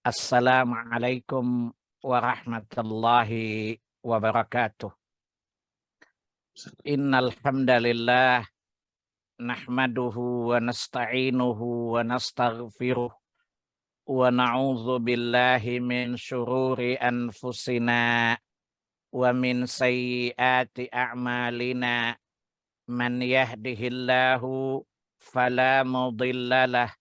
Assalamualaikum warahmatullahi wabarakatuh. Innal hamdalillah nahmaduhu wa nasta'inuhu wa nastaghfiruh wa na'udzu billahi min syururi anfusina wa min sayyiati a'malina. Man yahdihillahu fala mudhillalah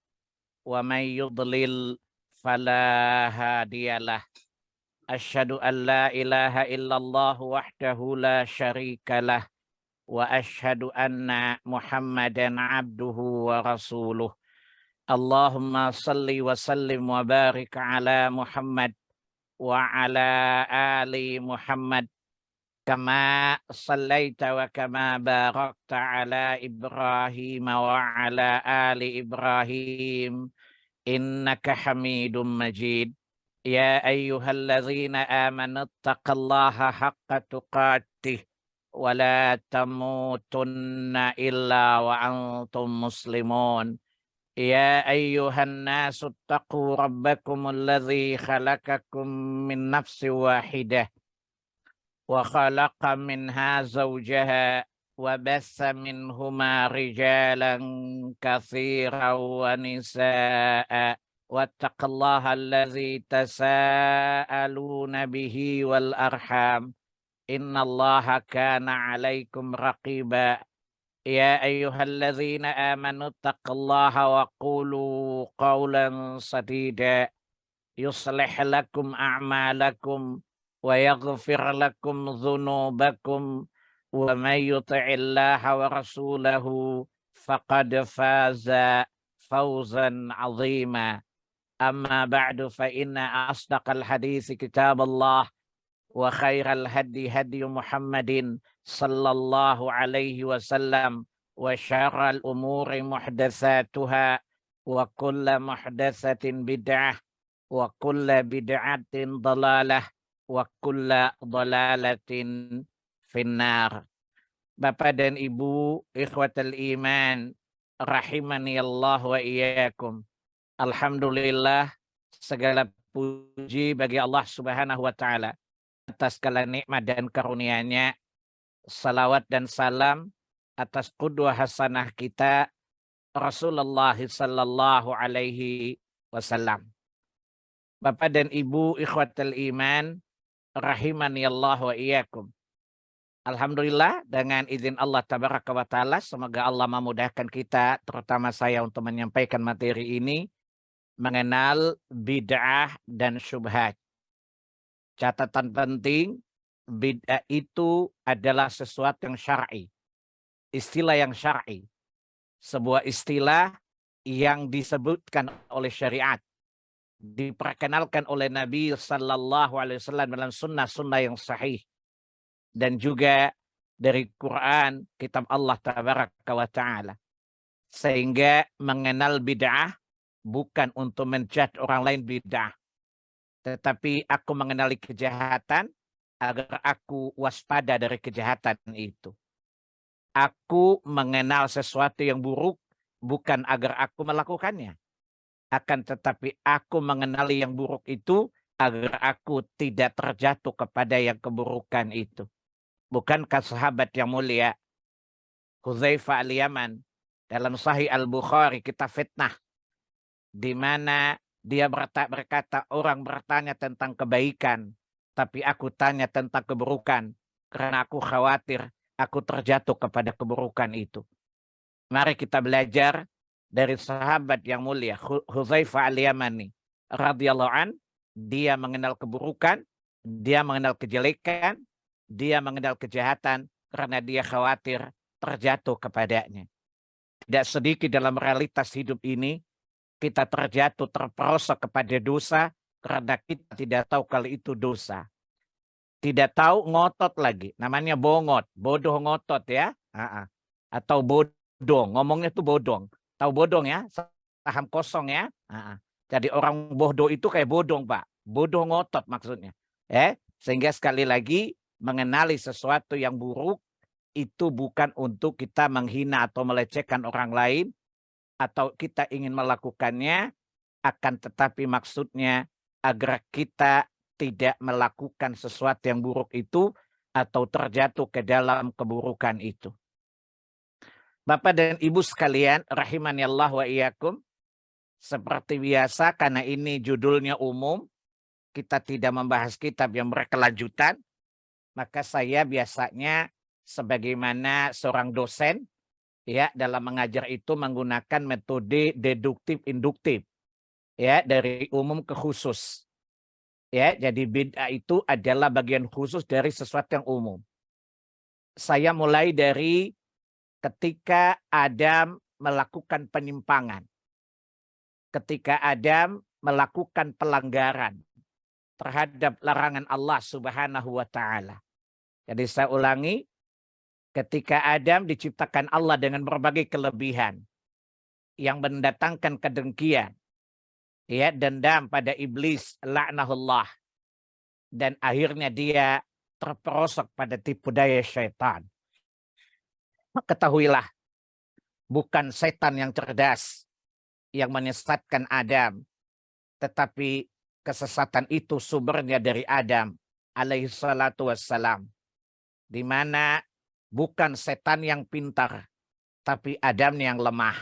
wa man yudlil fala hadiyalah. Asyhadu an la ilaha illallah wahdahu la syarikalah wa asyhadu anna Muhammadan abduhu wa rasuluh. Allahumma salli wa sallim wa barik ala Muhammad wa ala ali Muhammad kama sallaita wa kama barakta ala Ibrahim wa ala ali Ibrahim innaka Hamidum Majid. Ya ayyuhalladzina amanu taqullaha haqqa tuqatih wa la tamutunna illa wa antum muslimun. Ya ayyuhan nasu taqu rabbakumul ladzi khalaqakum min nafsin wahidah wa khalaqa minha zawjaha wa bassa minhuma rijalan katsiran wa nisaa. Wattaqullaha allazi tasaaluna bihi wal arham. Innallaha kana 'alaikum raqiba. Ya ayyuhallazina amanu taqullaha wa qulu qawlan sadida yuslih lakum a'malakum wa yaghfir lakum dhunubakum wa may yuti'illaha wa rasulahu faqad faza fawzan 'azima. Amma ba'du fa inna asdaqal hadits kitabullah wa khairal hadi hadi Muhammadin sallallahu alaihi wasallam wa syarral umuri muhdatsatuha wa kullu muhdatsatin bid'ah wa kullu bid'atin dhalalah wa kullu dhalalatin finnar. Bapak dan Ibu ikhwatal iman rahimani Allah wa iyyakum. Alhamdulillah, segala puji bagi Allah Subhanahu wa taala atas segala nikmat dan karunia-Nya. Salawat dan salam atas qudwah hasanah kita Rasulullah sallallahu alaihi wasallam. Bapak dan Ibu ikhwatul iman rahimani Allah wa iyyakum. Alhamdulillah, dengan izin Allah tabaraka wa taala, semoga Allah memudahkan kita, terutama saya, untuk menyampaikan materi ini mengenal bid'ah dan syubhat. Catatan penting, bid'ah itu adalah sesuatu yang syar'i. Istilah yang syar'i. Sebuah istilah yang disebutkan oleh syariat. Diperkenalkan oleh Nabi sallallahu alaihi wasallam dalam sunnah-sunnah yang sahih. Dan juga dari Quran, kitab Allah tabaraka wa ta'ala. Sehingga mengenal bid'ah bukan untuk menjudge orang lain bid'ah, tetapi aku mengenali kejahatan agar aku waspada dari kejahatan itu. Aku mengenal sesuatu yang buruk bukan agar aku melakukannya, akan tetapi aku mengenali yang buruk itu agar aku tidak terjatuh kepada yang keburukan itu. Bukankah sahabat yang mulia Hudzaifah al-Yaman dalam Sahih Al-Bukhari, kitab fitnah, di mana dia berkata, orang bertanya tentang kebaikan, tapi aku tanya tentang keburukan, karena aku khawatir aku terjatuh kepada keburukan itu. Mari kita belajar dari sahabat yang mulia Hudzaifah al-Yamani radhiyallahu an. Dia mengenal keburukan, dia mengenal kejelekan, dia mengenal kejahatan, karena dia khawatir terjatuh kepadanya. Tidak sedikit dalam realitas hidup ini kita terjatuh, terperosok kepada dosa karena kita tidak tahu kalau itu dosa. Tidak tahu, ngotot lagi. Namanya bongot, bodoh ngotot ya. Atau bodong, ngomongnya itu bodong. Tahu bodong ya, saham kosong ya. Jadi orang bodoh itu kayak bodong, Pak. Bodoh ngotot maksudnya. Sehingga sekali lagi, mengenali sesuatu yang buruk itu bukan untuk kita menghina atau melecehkan orang lain, atau kita ingin melakukannya, akan tetapi maksudnya agar kita tidak melakukan sesuatu yang buruk itu atau terjatuh ke dalam keburukan itu. Bapak dan Ibu sekalian, rahimani Allah wa iyyakum. Seperti biasa, karena ini judulnya umum, kita tidak membahas kitab yang berkelanjutan, maka saya biasanya sebagaimana seorang dosen ya dalam mengajar itu menggunakan metode deduktif induktif ya dari umum ke khusus. Ya, jadi bid'ah itu adalah bagian khusus dari sesuatu yang umum. Saya mulai dari ketika Adam melakukan penyimpangan. Ketika Adam melakukan pelanggaran terhadap larangan Allah Subhanahu wa taala. Jadi saya ulangi, ketika Adam diciptakan Allah dengan berbagai kelebihan yang mendatangkan kedengkian, ya, dendam pada iblis, laknahullah, dan akhirnya dia terperosok pada tipu daya syaitan. Ketahuilah, bukan setan yang cerdas yang menyesatkan Adam, tetapi kesesatan itu sumbernya dari Adam alaihi salatu wassalam, di mana bukan setan yang pintar, tapi Adam yang lemah.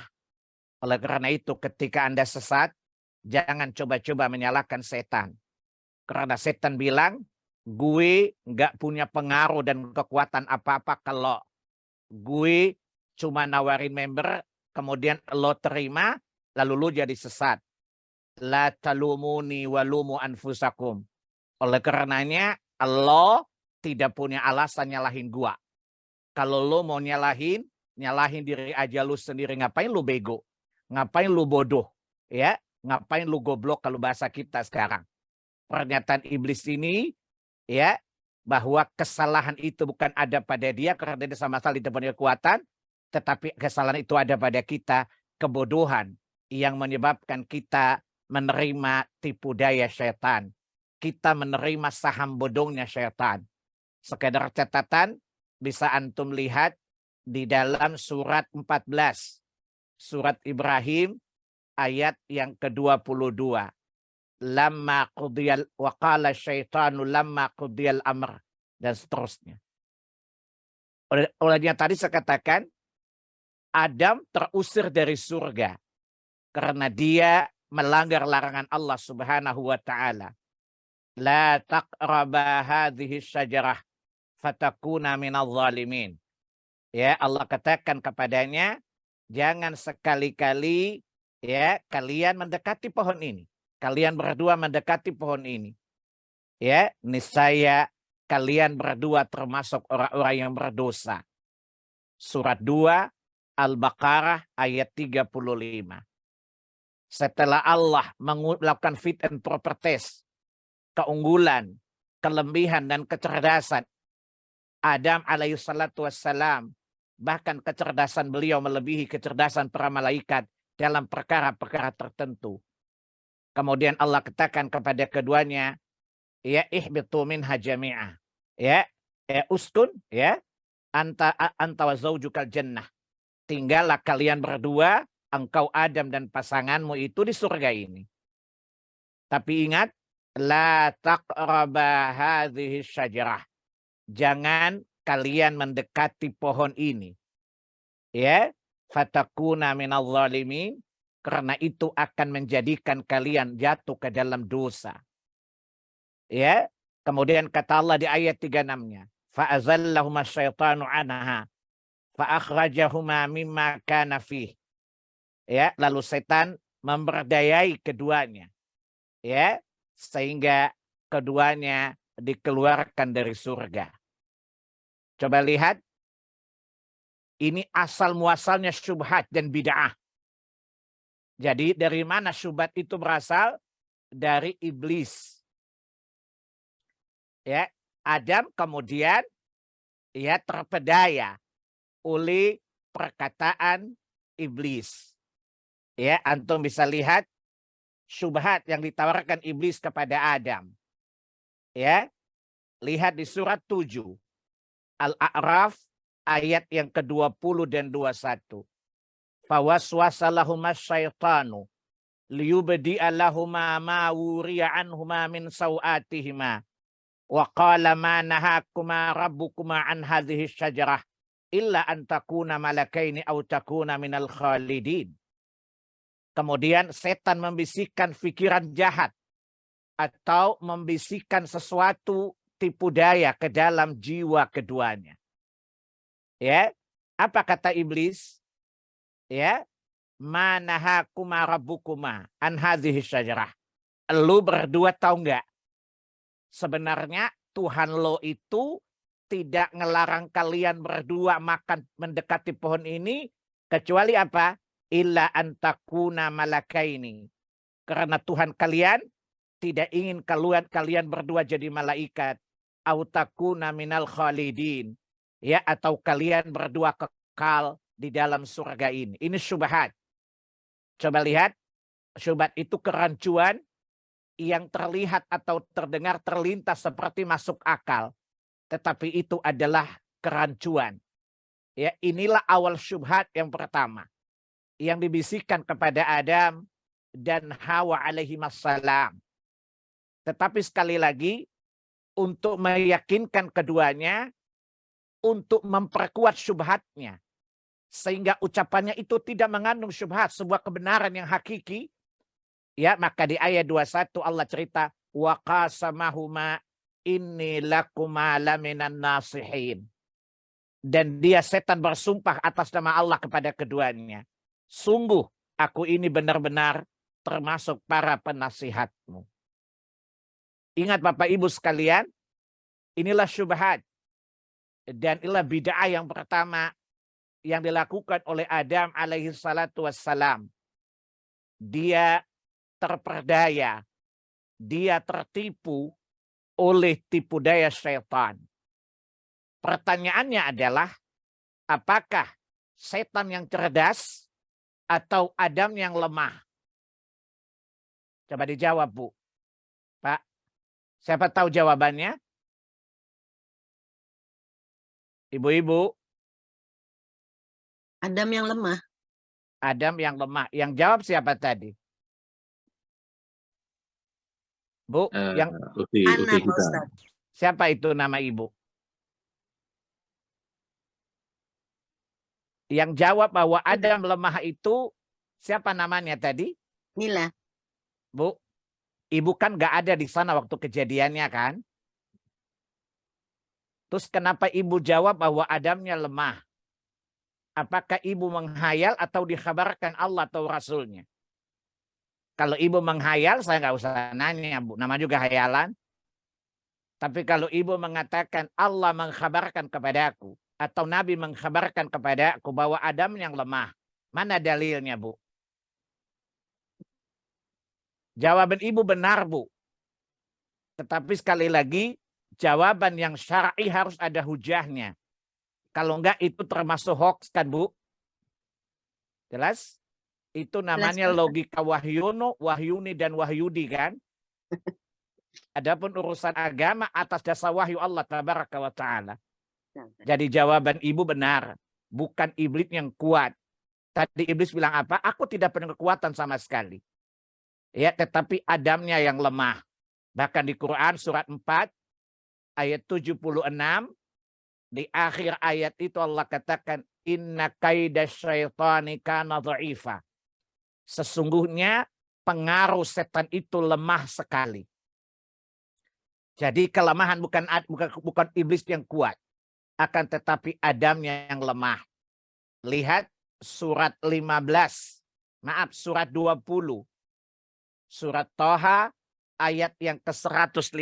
Oleh karena itu, ketika Anda sesat, jangan coba-coba menyalahkan setan. Karena setan bilang, gue nggak punya pengaruh dan kekuatan apa-apa kalau gue cuma nawarin member, kemudian lo terima, lalu lo jadi sesat. La talumuni walumu anfusakum. Oleh karenanya, lo tidak punya alasan nyalahin gua. Kalau lo mau nyalahin diri aja lu sendiri. Ngapain lu bego? Ngapain lu bodoh? Ya, ngapain lu goblok kalau bahasa kita sekarang? Pernyataan iblis ini ya, bahwa kesalahan itu bukan ada pada dia karena dia sama sekali tidak punya kekuatan, tetapi kesalahan itu ada pada kita, kebodohan yang menyebabkan kita menerima tipu daya syaitan. Kita menerima saham bodongnya syaitan. Sekedar catatan, bisa antum lihat di dalam surat 14. Surat Ibrahim ayat yang ke-22. Lamma qudiyal wa qala syaitanu lamma qudiyal amr, dan seterusnya. Olehnya tadi saya katakan Adam terusir dari surga karena dia melanggar larangan Allah Subhanahu wa taala. La taqraba hadhihi syajarah fatakuna minadh dhalimin. Ya, Allah katakan kepadanya, jangan sekali-kali ya kalian mendekati pohon ini. Kalian berdua mendekati pohon ini. Ya, niscaya kalian berdua termasuk orang-orang yang berdosa. Surat 2 Al-Baqarah ayat 35. Setelah Allah melakukan fit and proper test, keunggulan, kelebihan dan kecerdasan Adam alaihi salatu wassalam, bahkan kecerdasan beliau melebihi kecerdasan para malaikat dalam perkara-perkara tertentu. Kemudian Allah katakan kepada keduanya, ya ihbitu minha jami'ah. Ya, uskun ya, anta wa zaujukal jannah. Tinggallah kalian berdua, engkau Adam dan pasanganmu itu di surga ini. Tapi ingat, la taqraba hadhihi syajarah. Jangan kalian mendekati pohon ini. Ya, fatakuna minadh dhalimin. Karena itu akan menjadikan kalian jatuh ke dalam dosa. Ya, kemudian kata Allah di ayat 36-nya, fa'azallahuma syaitanu anha fa'akhrajahuma mimma kana fih. Ya, lalu setan memberdayai keduanya. Ya, sehingga keduanya dikeluarkan dari surga. Coba lihat, ini asal muasalnya syubhat dan bid'ah. Jadi dari mana syubhat itu berasal? Dari iblis. Ya, Adam kemudian ya terpedaya oleh perkataan iblis. Ya, antum bisa lihat syubhat yang ditawarkan iblis kepada Adam. Ya, lihat di surat 7 Al-A'raf ayat yang ke-20 dan 21. Fawaswasa lahumas syaitanu liyubdi'a lahuma ma wuriya anhuma min sawatihima wa qala ma nahakuma rabbukuma an hadhihi syajarah illa an takuna malakaini aw takuna minal khalidin. Kemudian setan membisikkan pikiran jahat atau membisikkan sesuatu tipu daya ke dalam jiwa keduanya. Ya, apa kata iblis? Ya, manahakuma rabbukuma an hadhihi syajarah. Lu berdua tahu nggak? Sebenarnya Tuhan lo itu tidak ngelarang kalian berdua makan mendekati pohon ini kecuali apa? Illa antakuna malakaini. Karena Tuhan kalian tidak ingin kalian berdua jadi malaikat. Autakuna minal khalidin. Ya, atau kalian berdua kekal di dalam surga ini. Ini syubhat. Coba lihat, syubhat itu kerancuan yang terlihat atau terdengar terlintas seperti masuk akal. Tetapi itu adalah kerancuan. Ya, inilah awal syubhat yang pertama. Yang dibisikkan kepada Adam dan Hawa alaihimassalam. Tetapi sekali lagi, untuk meyakinkan keduanya, untuk memperkuat syubhatnya. Sehingga ucapannya itu tidak mengandung syubhat, sebuah kebenaran yang hakiki. Ya, maka di ayat 21 Allah cerita, wa qasamahuma inni lakuma laminan nasihin. Dan dia setan bersumpah atas nama Allah kepada keduanya. Sungguh aku ini benar-benar termasuk para penasihatmu. Ingat Bapak Ibu sekalian, inilah syubhat. Dan inilah bid'ah yang pertama yang dilakukan oleh Adam alaihi salatu wassalam. Dia terperdaya, dia tertipu oleh tipu daya syaitan. Pertanyaannya adalah, apakah setan yang cerdas atau Adam yang lemah? Coba dijawab, Bu. Pak, siapa tahu jawabannya? Ibu-ibu. Adam yang lemah. Adam yang lemah. Yang jawab siapa tadi? Bu, yang Ana, Pak Ustaz. Siapa itu nama ibu? Yang jawab bahwa Adam lemah itu siapa namanya tadi? Mila. Bu, ibu kan nggak ada di sana waktu kejadiannya kan? Terus kenapa ibu jawab bahwa Adamnya lemah? Apakah ibu menghayal atau dikhabarkan Allah atau Rasulnya? Kalau ibu menghayal, saya nggak usah nanya, Bu. Nama juga hayalan. Tapi kalau ibu mengatakan Allah mengkhabarkan kepadaku, atau Nabi mengkhabarkan kepadaku bahwa Adam yang lemah, mana dalilnya, Bu? Jawaban ibu benar, Bu. Tetapi sekali lagi, jawaban yang syar'i harus ada hujahnya. Kalau enggak itu termasuk hoax kan, Bu? Jelas? Itu namanya logika Wahyuni dan Wahyudi kan? Adapun urusan agama atas dasar wahyu Allah tabaraka wa ta'ala. Jadi jawaban ibu benar. Bukan iblis yang kuat. Tadi iblis bilang apa? Aku tidak punya kekuatan sama sekali. Ya, tetapi Adamnya yang lemah. Bahkan di Quran surat 4 ayat 76 di akhir ayat itu Allah katakan inna kaida syaitani kana dha'ifa. Sesungguhnya pengaruh setan itu lemah sekali. Jadi kelemahan bukan iblis yang kuat, akan tetapi Adamnya yang lemah. Lihat surat 15. Maaf, surat 20. Surat Toha ayat yang ke-115.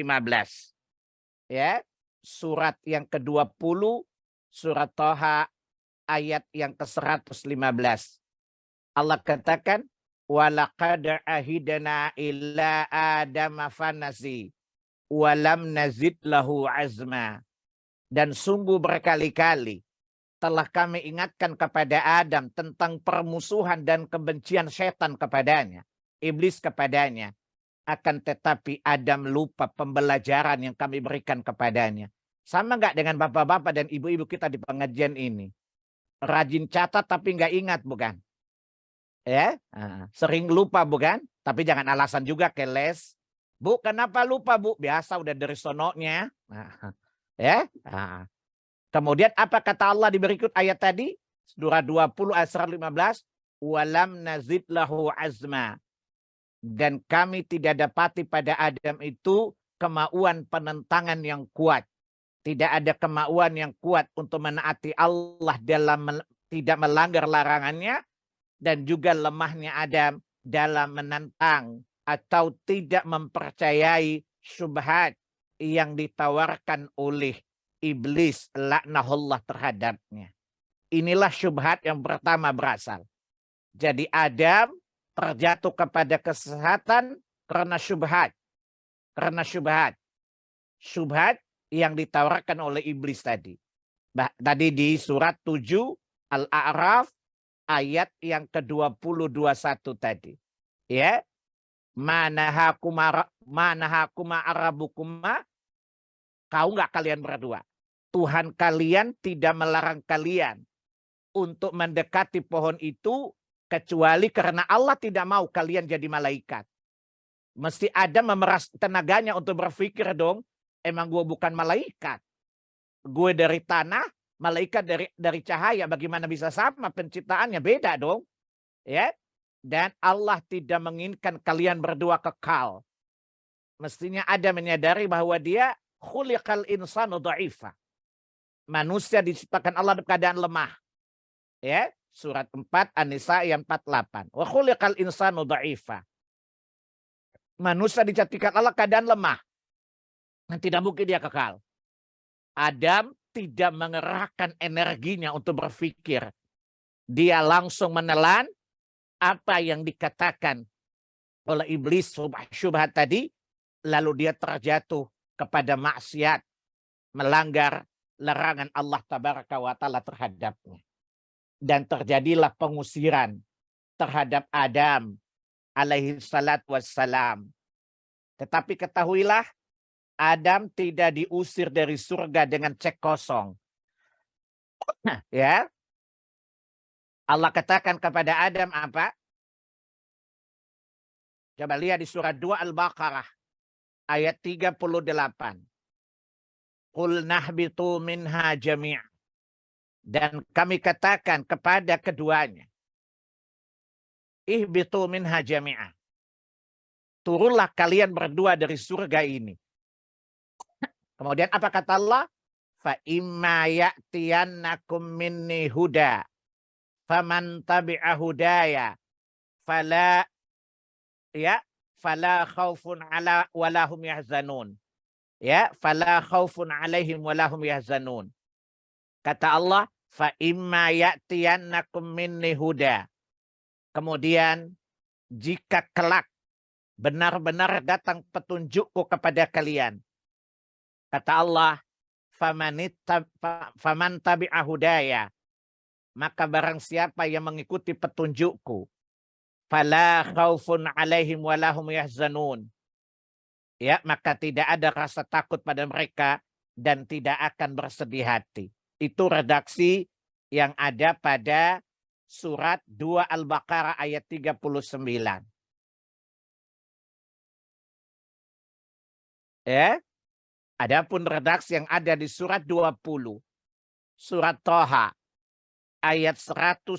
Ya, surat yang ke-20 surat Toha ayat yang ke-115. Allah katakan walaqad ahidna illa adama fanasi walam nazid lahu azma. Dan sungguh berkali-kali telah kami ingatkan kepada Adam tentang permusuhan dan kebencian setan kepadanya, iblis kepadanya. Akan tetapi Adam lupa pembelajaran yang kami berikan kepadanya. Sama nggak dengan bapak-bapak dan ibu-ibu kita di pengajian ini? Rajin catat tapi nggak ingat bukan? Ya, sering lupa bukan? Tapi jangan alasan juga keles. Bu, kenapa lupa Bu? Biasa udah dari sononya. Nah, ya. Nah. Kemudian apa kata Allah di berikut ayat tadi? Surah 20 ayat 115. Walam nazid lahu azma. Dan kami tidak dapati pada Adam itu kemauan penentangan yang kuat. Tidak ada kemauan yang kuat untuk menaati Allah dalam tidak melanggar larangannya. Dan juga lemahnya Adam dalam menentang atau tidak mempercayai syubhat yang ditawarkan oleh iblis laknahullah terhadapnya. Inilah syubhat yang pertama berasal. Jadi Adam terjatuh kepada kesesatan karena syubhat. Karena syubhat. Syubhat yang ditawarkan oleh iblis tadi. Tadi di surat 7 Al-A'raf ayat yang ke-20-21 tadi. Ya. Manahakuma arabukuma. Kau nggak kalian berdua. Tuhan kalian tidak melarang kalian untuk mendekati pohon itu kecuali karena Allah tidak mau kalian jadi malaikat. Mesti ada memeras tenaganya untuk berpikir dong, emang gue bukan malaikat. Gue dari tanah, malaikat dari cahaya, bagaimana bisa sama penciptaannya? Beda dong. Ya. Dan Allah tidak menginginkan kalian berdua kekal. Mestinya ada menyadari bahwa dia khuliqal insanu dha'ifa. Manusia diciptakan Allah dalam keadaan lemah. Ya, surat 4 An-Nisa ayat 48. Wa khuliqal insanu dha'ifa. Manusia diciptakan Allah keadaan lemah. Dan tidak mungkin dia kekal. Adam tidak mengerahkan energinya untuk berpikir. Dia langsung menelan apa yang dikatakan oleh iblis syubhat tadi. Lalu dia terjatuh kepada maksiat. Melanggar larangan Allah tabaraka wa ta'ala terhadapnya. Dan terjadilah pengusiran terhadap Adam alaihi salat wassalam. Tetapi ketahuilah, Adam tidak diusir dari surga dengan cek kosong. Ya. Allah katakan kepada Adam apa? Coba lihat di surat 2 Al-Baqarah ayat 38. Qul nahbitu minha jami'. Dan kami katakan kepada keduanya, ihbitu minha jami'ah. Turunlah kalian berdua dari surga ini. Kemudian apa kata Allah? Fa imma ya'tiyannakum minni huda. Faman tabi'a hudaya. Fala khaufun ala walahum yahzanun. Ya, fala khaufun alaihim walahum yahzanun. Kata Allah, fa imma ya'tiyannakum minni huda. Kemudian jika kelak benar-benar datang petunjukku kepada kalian. Kata Allah, faman tabi'a hudaya. Maka barang siapa yang mengikuti petunjukku, fala khaufun alaihim walahum yahzanun. Ya, maka tidak ada rasa takut pada mereka dan tidak akan bersedih hati. Itu redaksi yang ada pada surat 2 Al-Baqarah ayat 39. Ya. Adapun redaksi yang ada di surat 20. Surat Thaha ayat 123.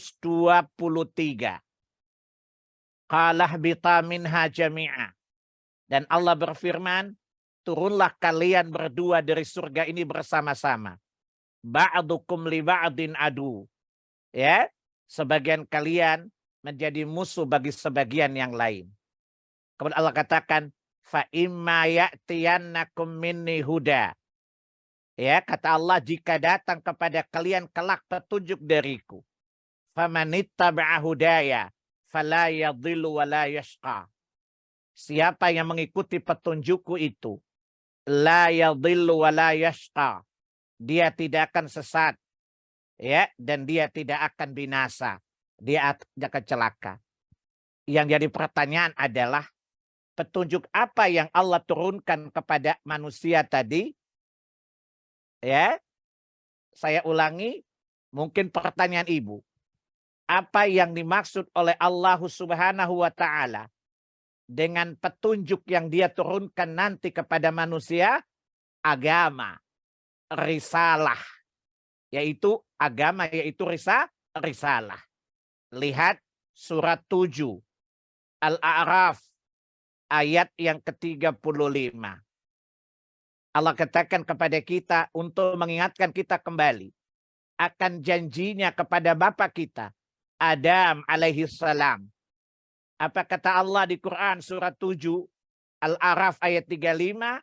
Qalah bita minha jami'a. Dan Allah berfirman, turunlah kalian berdua dari surga ini bersama-sama. Ba'dukum li ba'din adu. Ya, sebagian kalian menjadi musuh bagi sebagian yang lain. Kemudian Allah katakan, fa imma ya'tiyannakum minni huda. Ya, kata Allah, jika datang kepada kalian kelak petunjuk dariku. Famanittaba'a hudaya fala yadhillu wa la yashqa. Siapa yang mengikuti petunjukku itu, la yadhillu wa la yashqa. Dia tidak akan sesat, ya, dan dia tidak akan binasa. Dia akan celaka. Yang jadi pertanyaan adalah, petunjuk apa yang Allah turunkan kepada manusia tadi? Ya, saya ulangi, mungkin pertanyaan ibu. Apa yang dimaksud oleh Allah Subhanahu wa Ta'ala dengan petunjuk yang dia turunkan nanti kepada manusia, agama, risalah, yaitu agama, yaitu risalah. Lihat surat 7 Al-A'raf ayat yang ke-35. Allah katakan kepada kita untuk mengingatkan kita kembali akan janjinya kepada Bapa kita, Adam alaihi salam. Apa kata Allah di Quran surat 7 Al-A'raf ayat 35?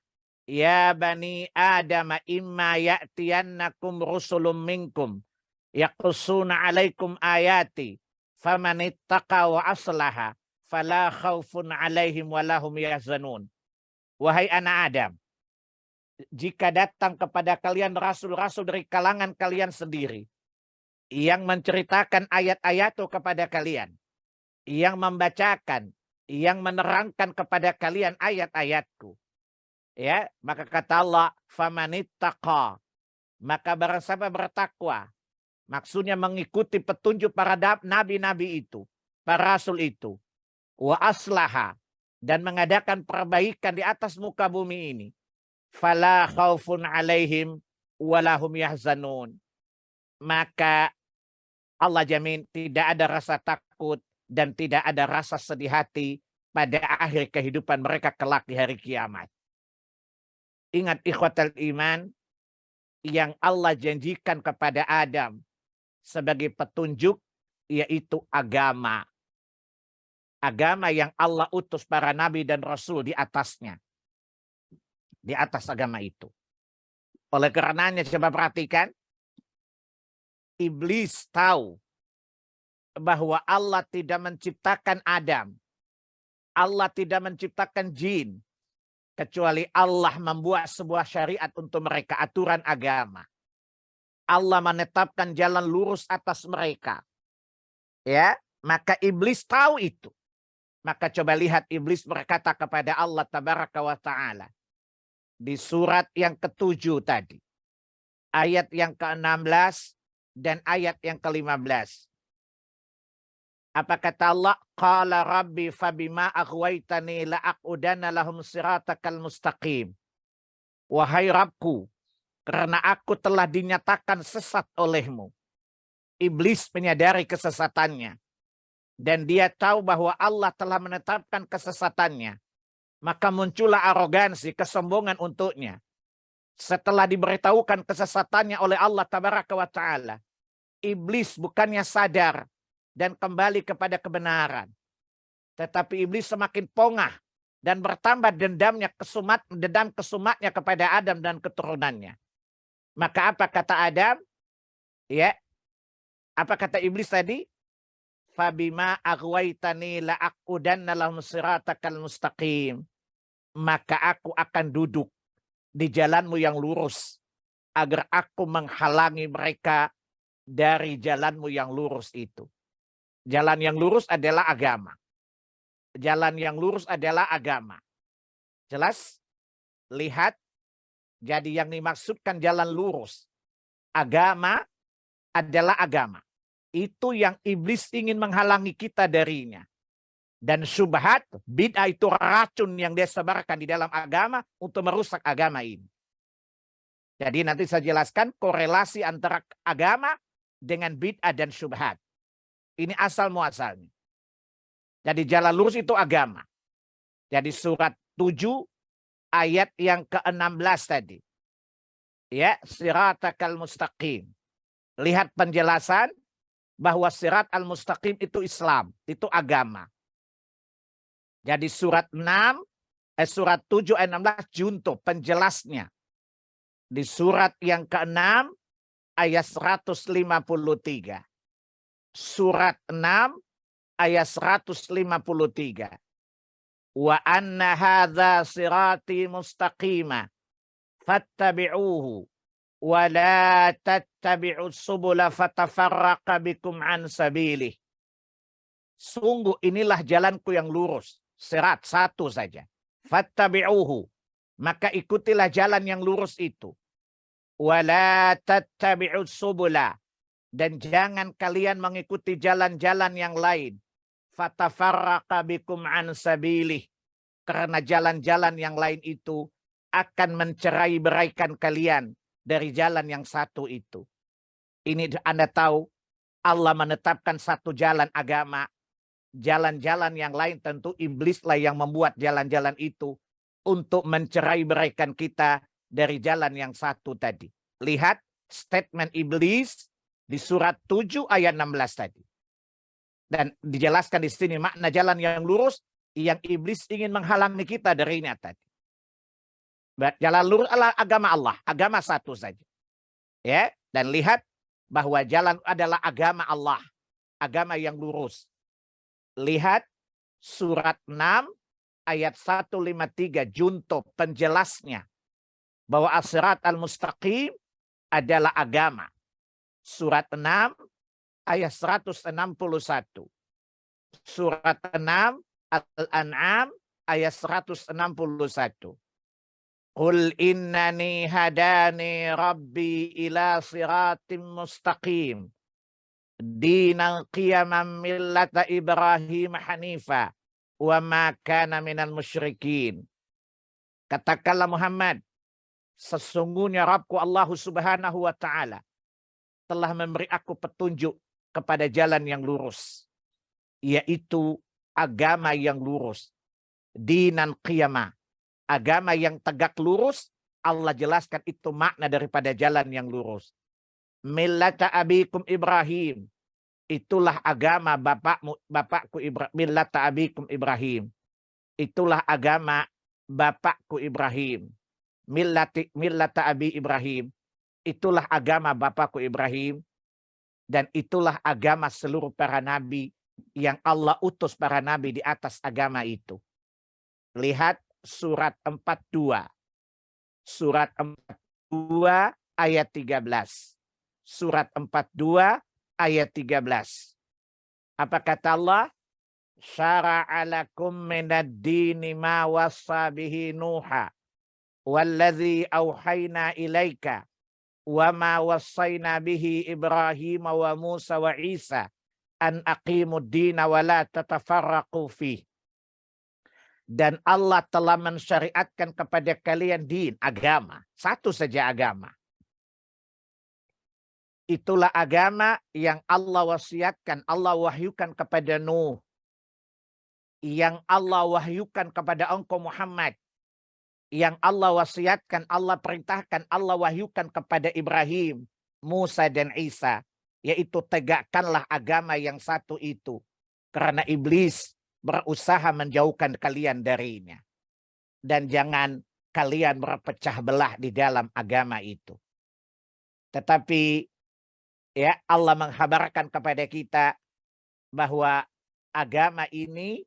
Ya bani Adam imma ya'tiyannakum rusulun minkum yaqussuna alaikum ayati famanittaqa wa aslaha fala khaufun alaihim walahum yahzanun. Wahai anak Adam, jika datang kepada kalian rasul-rasul dari kalangan kalian sendiri yang menceritakan ayat-ayatku kepada kalian, yang membacakan, yang menerangkan kepada kalian ayat-ayatku, ya, maka kata Allah, famanittaqa, maka barang siapa bertakwa, maksudnya mengikuti petunjuk para nabi-nabi itu, para rasul itu, wa aslaha, dan mengadakan perbaikan di atas muka bumi ini, fala khaufun alaihim walahum yahzanun, maka Allah jamin tidak ada rasa takut dan tidak ada rasa sedih hati pada akhir kehidupan mereka kelak di hari kiamat. Ingat ikhwatal iman, yang Allah janjikan kepada Adam sebagai petunjuk yaitu agama. Agama yang Allah utus para nabi dan rasul di atasnya. Di atas agama itu. Oleh karenanya coba perhatikan, iblis tahu bahwa Allah tidak menciptakan Adam. Allah tidak menciptakan jin. Kecuali Allah membuat sebuah syariat untuk mereka, aturan agama. Allah menetapkan jalan lurus atas mereka. Ya, maka iblis tahu itu. Maka coba lihat iblis berkata kepada Allah tabaraka wa ta'ala. Di surat yang ke-7 tadi. Ayat yang ke-16 dan ayat yang ke-15. Apa kata Allah? Qala rabbi fabima aghwaytani la'aqudana lahum siratakal mustaqim. Wahai Rabbku, karena aku telah dinyatakan sesat olehmu. Iblis menyadari kesesatannya. Dan dia tahu bahwa Allah telah menetapkan kesesatannya. Maka muncullah arogansi, kesombongan untuknya. Setelah diberitahukan kesesatannya oleh Allah tabaraka wa ta'ala, iblis bukannya sadar dan kembali kepada kebenaran. Tetapi iblis semakin pongah dan bertambah dendam kesumatnya kepada Adam dan keturunannya. Maka apa kata Adam? Ya. Apa kata iblis tadi? Fabima aghwaytani la'aqudanna lahum siratakal mustaqim. Maka aku akan duduk di jalanmu yang lurus agar aku menghalangi mereka dari jalanmu yang lurus itu. Jalan yang lurus adalah agama. Jalan yang lurus adalah agama. Jelas? Lihat. Jadi yang dimaksudkan jalan lurus. Agama adalah agama. Itu yang iblis ingin menghalangi kita darinya. Dan syubhat, bid'ah itu racun yang dia sebarkan di dalam agama untuk merusak agama ini. Jadi nanti saya jelaskan korelasi antara agama dengan bid'ah dan syubhat. Ini asal muasalnya. Jadi jalan lurus itu agama. Jadi surat 7 ayat yang ke-16 tadi. Ya, siratakal mustaqim. Lihat penjelasan bahwa sirat al-mustaqim itu Islam, itu agama. Jadi surat 7 ayat 16 junto penjelasnya. Di surat yang ke-6 ayat 153. Surat 6 ayat 153. Wa anna hadza sirati mustaqima fattabi'uhu wa la tattabi'us subula fatafarraqa bikum an sabilih. Sungguh inilah jalanku yang lurus. Sirat satu saja. Fattabi'uhu. Maka ikutilah jalan yang lurus itu. Wa la tattabi'us subula. Dan jangan kalian mengikuti jalan-jalan yang lain. Fatafarraqa bikum an sabilih. Karena jalan-jalan yang lain itu akan mencerai-beraikan kalian dari jalan yang satu itu. Ini Anda tahu, Allah menetapkan satu jalan agama. Jalan-jalan yang lain tentu iblislah yang membuat jalan-jalan itu untuk mencerai-beraikan kita dari jalan yang satu tadi. Lihat statement iblis di surat 7 ayat 16 tadi. Dan dijelaskan di sini makna jalan yang lurus yang iblis ingin menghalangi kita darinya tadi. Jalan lurus adalah agama Allah, agama satu saja. Ya, dan lihat bahwa jalan adalah agama Allah, agama yang lurus. Lihat surat 6 ayat 153 junto penjelasnya bahwa as-sirat al-mustaqim adalah agama. Surat 6 ayat 161. Surat 6 Al-An'am ayat 161. Qul innani hadani rabbi ila siratim mustaqim. Dinan qiyaman millata Ibrahim hanifa wa ma kana minal musyrikin. Katakanlah Muhammad, sesungguhnya Rabbku Allah Subhanahu wa taala telah memberi aku petunjuk kepada jalan yang lurus, yaitu agama yang lurus. Dinan qiyamah, agama yang tegak lurus. Allah jelaskan itu makna daripada jalan yang lurus. Millata abikum Ibrahim, itulah agama bapakku Ibrahim. Millata abikum Ibrahim, itulah agama bapakku Ibrahim. Millata abi Ibrahim, itulah agama bapakku Ibrahim. Dan itulah agama seluruh para nabi yang Allah utus para nabi di atas agama itu. Lihat surat 42. Surat 42 ayat 13. Surat 42 ayat 13. Apa kata Allah? Syara'a lakum minad dini ma wassa bihi Nuha wallazi auhayna ilaika wa ma wassayna bihi Ibrahim wa Musa wa Isa an aqimud dina wa la tatafarraqu fih. Dan Allah telah mensyariatkan kepada kalian din, agama. Satu saja agama. Itulah agama yang Allah wasiatkan, Allah wahyukan kepada Nuh. Yang Allah wahyukan kepada engkau Muhammad. Yang Allah wasiatkan, Allah perintahkan, Allah wahyukan kepada Ibrahim, Musa dan Isa. Yaitu tegakkanlah agama yang satu itu. Karena iblis berusaha menjauhkan kalian darinya. Dan jangan kalian berpecah belah di dalam agama itu. Tetapi ya, Allah menghabarkan kepada kita bahwa agama ini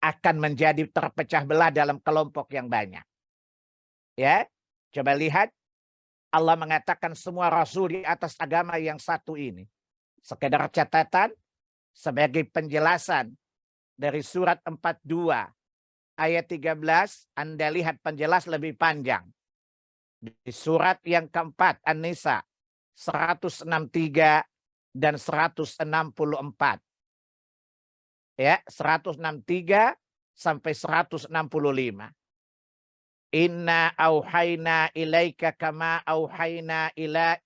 akan menjadi terpecah belah dalam kelompok yang banyak. Ya, coba lihat Allah mengatakan semua rasul di atas agama yang satu ini. Sekedar catatan sebagai penjelasan dari surat 42 ayat 13, Anda lihat penjelas lebih panjang. Di surat yang keempat An-Nisa 163 dan 164. Ya, 163 sampai 165. Inna auhayna ilaika kama auhayna ila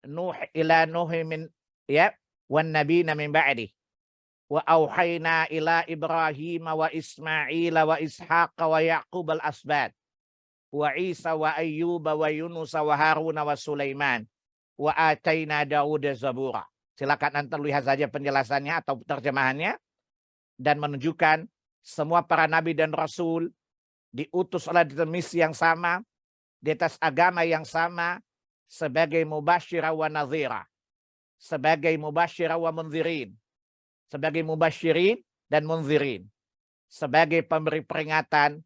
Nuh min ya wan nabiyina min ba'di. Wa auhayna ila Ibrahim wa Ismail wa Ishaq wa Yaqub al-asbad. Wa Isa wa Ayyub wa Yunus wa Harun wa Sulaiman. Wa ataina Daud zabura. Silakan Anda lihat saja penjelasannya atau terjemahannya. Dan menunjukkan semua para nabi dan rasul diutus oleh misi yang sama, di atas agama yang sama, sebagai mubasyirah wa nadhira. Sebagai mubasyirah wa munzirin. Sebagai mubasyirin dan munzirin. Sebagai pemberi peringatan,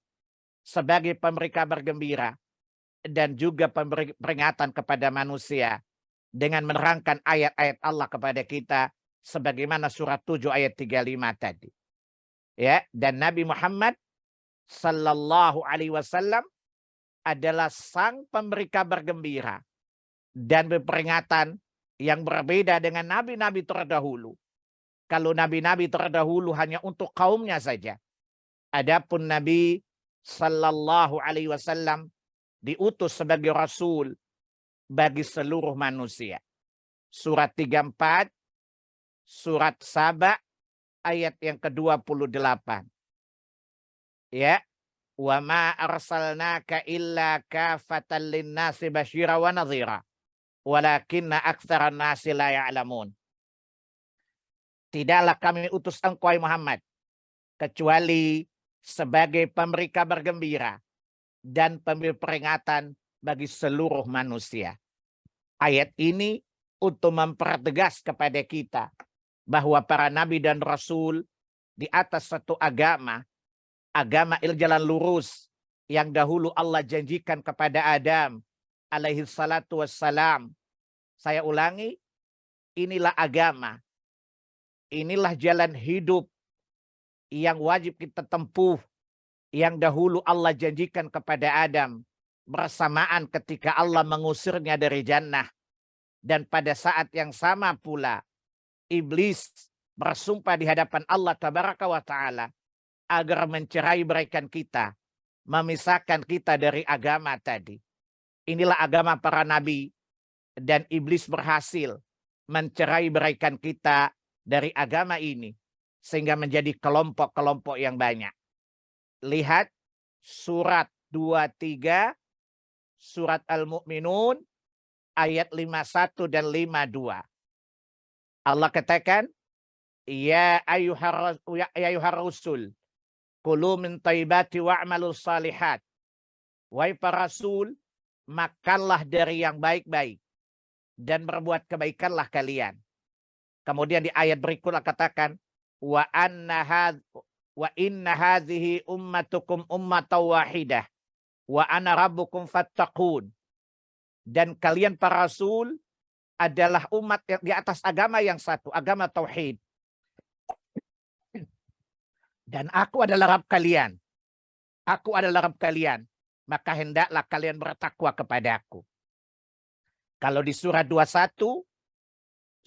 sebagai pemberi kabar gembira, dan juga pemberi peringatan kepada manusia. Dengan menerangkan ayat-ayat Allah kepada kita sebagaimana surat 7 ayat 35 tadi. Ya, dan Nabi Muhammad sallallahu alaihi wasallam adalah sang pemberi kabar gembira dan peringatan yang berbeda dengan nabi-nabi terdahulu. Kalau nabi-nabi terdahulu hanya untuk kaumnya saja. Adapun Nabi sallallahu alaihi wasallam diutus sebagai rasul bagi seluruh manusia. Surat 34, surat Saba ayat yang ke-28. Ya, wa ma arsalnaka illa kafatan linnasi basyira wa nadhira walakinna aktsaran nasi la ya'lamun. Tidaklah kami utus engkau Muhammad kecuali sebagai pemberi kabar gembira dan pemberi peringatan bagi seluruh manusia. Ayat ini untuk mempertegas kepada kita bahwa para nabi dan rasul di atas satu agama jalan lurus yang dahulu Allah janjikan kepada Adam alaihi salatu wassalam. Saya ulangi, inilah agama, inilah jalan hidup yang wajib kita tempuh, yang dahulu Allah janjikan kepada Adam bersamaan ketika Allah mengusirnya dari jannah. Dan pada saat yang sama pula iblis bersumpah di hadapan Allah tabaraka wa ta'ala agar mencerai beraikan kita, memisahkan kita dari agama tadi. Inilah agama para nabi, dan iblis berhasil mencerai beraikan kita dari agama ini sehingga menjadi kelompok-kelompok yang banyak. Lihat surat 23, surat Al-Mu'minun ayat 51 dan 52. Allah katakan, ya ayyuhar rusul kulu min thayyibati wa'malu salihat. Wahai para rasul, makanlah dari yang baik-baik dan berbuat kebaikanlah kalian. Kemudian di ayat berikutnya katakan, wa inna hadhihi ummatukum ummatan wahidah wa ana rabbukum fattaqun. Dan kalian para rasul adalah umat yang di atas agama yang satu, agama tauhid. Dan aku adalah Rabb kalian. Aku adalah Rabb kalian. Maka hendaklah kalian bertakwa kepadaku. Kalau di surat 21,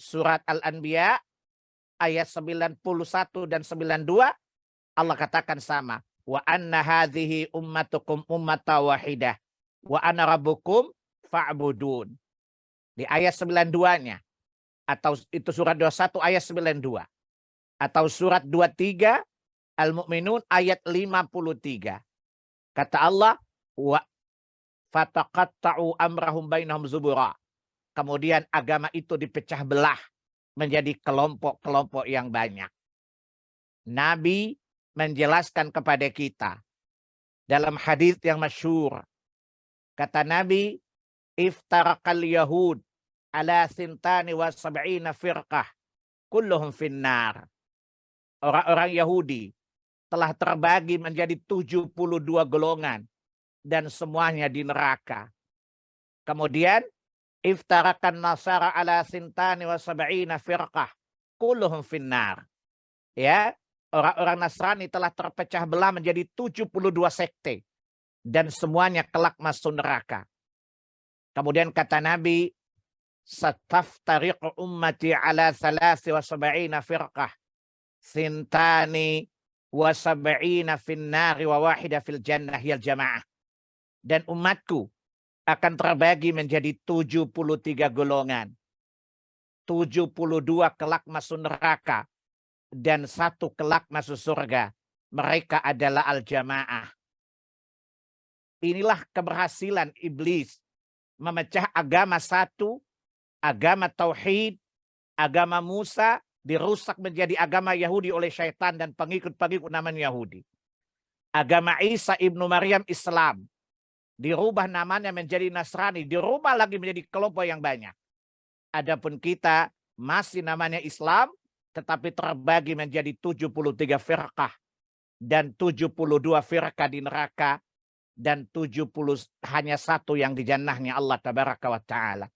surat Al-Anbiya, ayat 91 dan 92, Allah katakan sama. Wa anna hadhihi ummatukum ummata wahidah. Wa ana rabbukum fa'budun. Di ayat 92-nya. Atau itu surat 21 ayat 92. Atau surat 23, Al-Mu'minun ayat 53. Kata Allah, wa fataqatta'u amrahum bainahum zubura. Kemudian agama itu dipecah belah menjadi kelompok-kelompok yang banyak. Nabi menjelaskan kepada kita dalam hadis yang masyhur. Kata Nabi, iftaraqal yahud ala sintani wa sab'ina firqah kulluhum finnar. Orang-orang Yahudi telah terbagi menjadi 72 golongan dan semuanya di neraka. Kemudian iftarakan nasara ala sintani wa sab'ina firqah kulluhum finnar. Ya, orang-orang Nasrani telah terpecah belah menjadi 72 sekte dan semuanya kelak masuk neraka. Kemudian kata Nabi, sataftariqu ummati ala 73 firqah sintani wa sab'ina finnari wa wahida fil jannah yal jamaah. Dan umatku akan terbagi menjadi 73 golongan. 72 kelak masuk neraka dan 1 kelak masuk surga. Mereka adalah al-jamaah. Inilah keberhasilan iblis memecah agama satu, agama tauhid, agama Musa dirusak menjadi agama Yahudi oleh syaitan dan pengikut-pengikut namanya Yahudi. Agama Isa ibnu Maryam Islam dirubah namanya menjadi Nasrani, dirubah lagi menjadi kelompok yang banyak. Adapun kita masih namanya Islam, tetapi terbagi menjadi 73 firqah dan 72 firqah di neraka dan 70 hanya 1 yang di jannahnya Allah tabaraka wa ta'ala.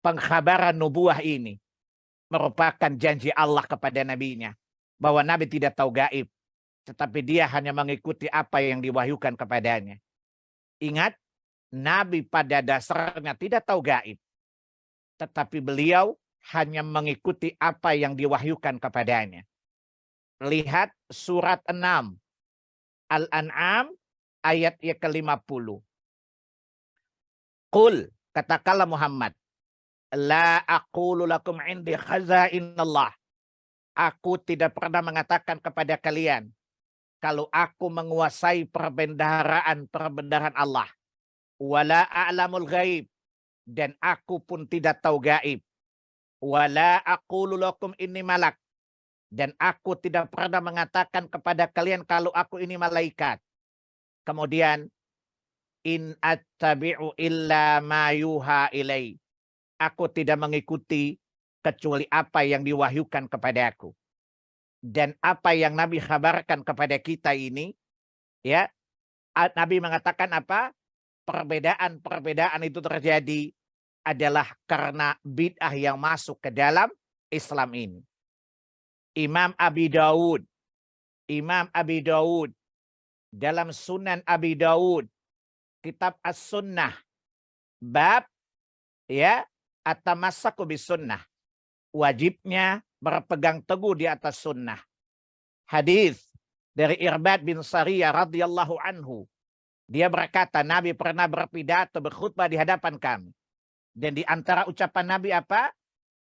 Pengkhabaran nubuah ini merupakan janji Allah kepada nabinya bahwa nabi tidak tahu gaib, tetapi dia hanya mengikuti apa yang diwahyukan kepadanya. Ingat, nabi pada dasarnya tidak tahu gaib, tetapi beliau hanya mengikuti apa yang diwahyukan kepadanya. Lihat surat 6 Al-An'am ayat yang ke-50. Qul, katakanlah Muhammad, la aqulu lakum indi khazainallah. Aku tidak pernah mengatakan kepada kalian kalau aku menguasai perbendaharaan Allah. Wala a'lamul ghaib, dan aku pun tidak tahu gaib. Wala aqulu lakum inni malak, dan aku tidak pernah mengatakan kepada kalian kalau aku ini malaikat. Kemudian, in attabi'u illa ma yuha ilai. Aku tidak mengikuti kecuali apa yang diwahyukan kepada aku. Dan apa yang Nabi kabarkan kepada kita ini, ya, Nabi mengatakan apa? Perbedaan-perbedaan itu terjadi adalah karena bid'ah yang masuk ke dalam Islam ini. Imam Abi Dawud dalam Sunan Abi Dawud, kitab As-Sunnah, bab ya at-tamassaku bis sunnah, wajibnya berpegang teguh di atas sunnah. Hadis dari Irbad bin Sariyah radhiyallahu anhu. Dia berkata, Nabi pernah berpidato, berkhutbah di hadapan kami. Dan di antara ucapan Nabi apa?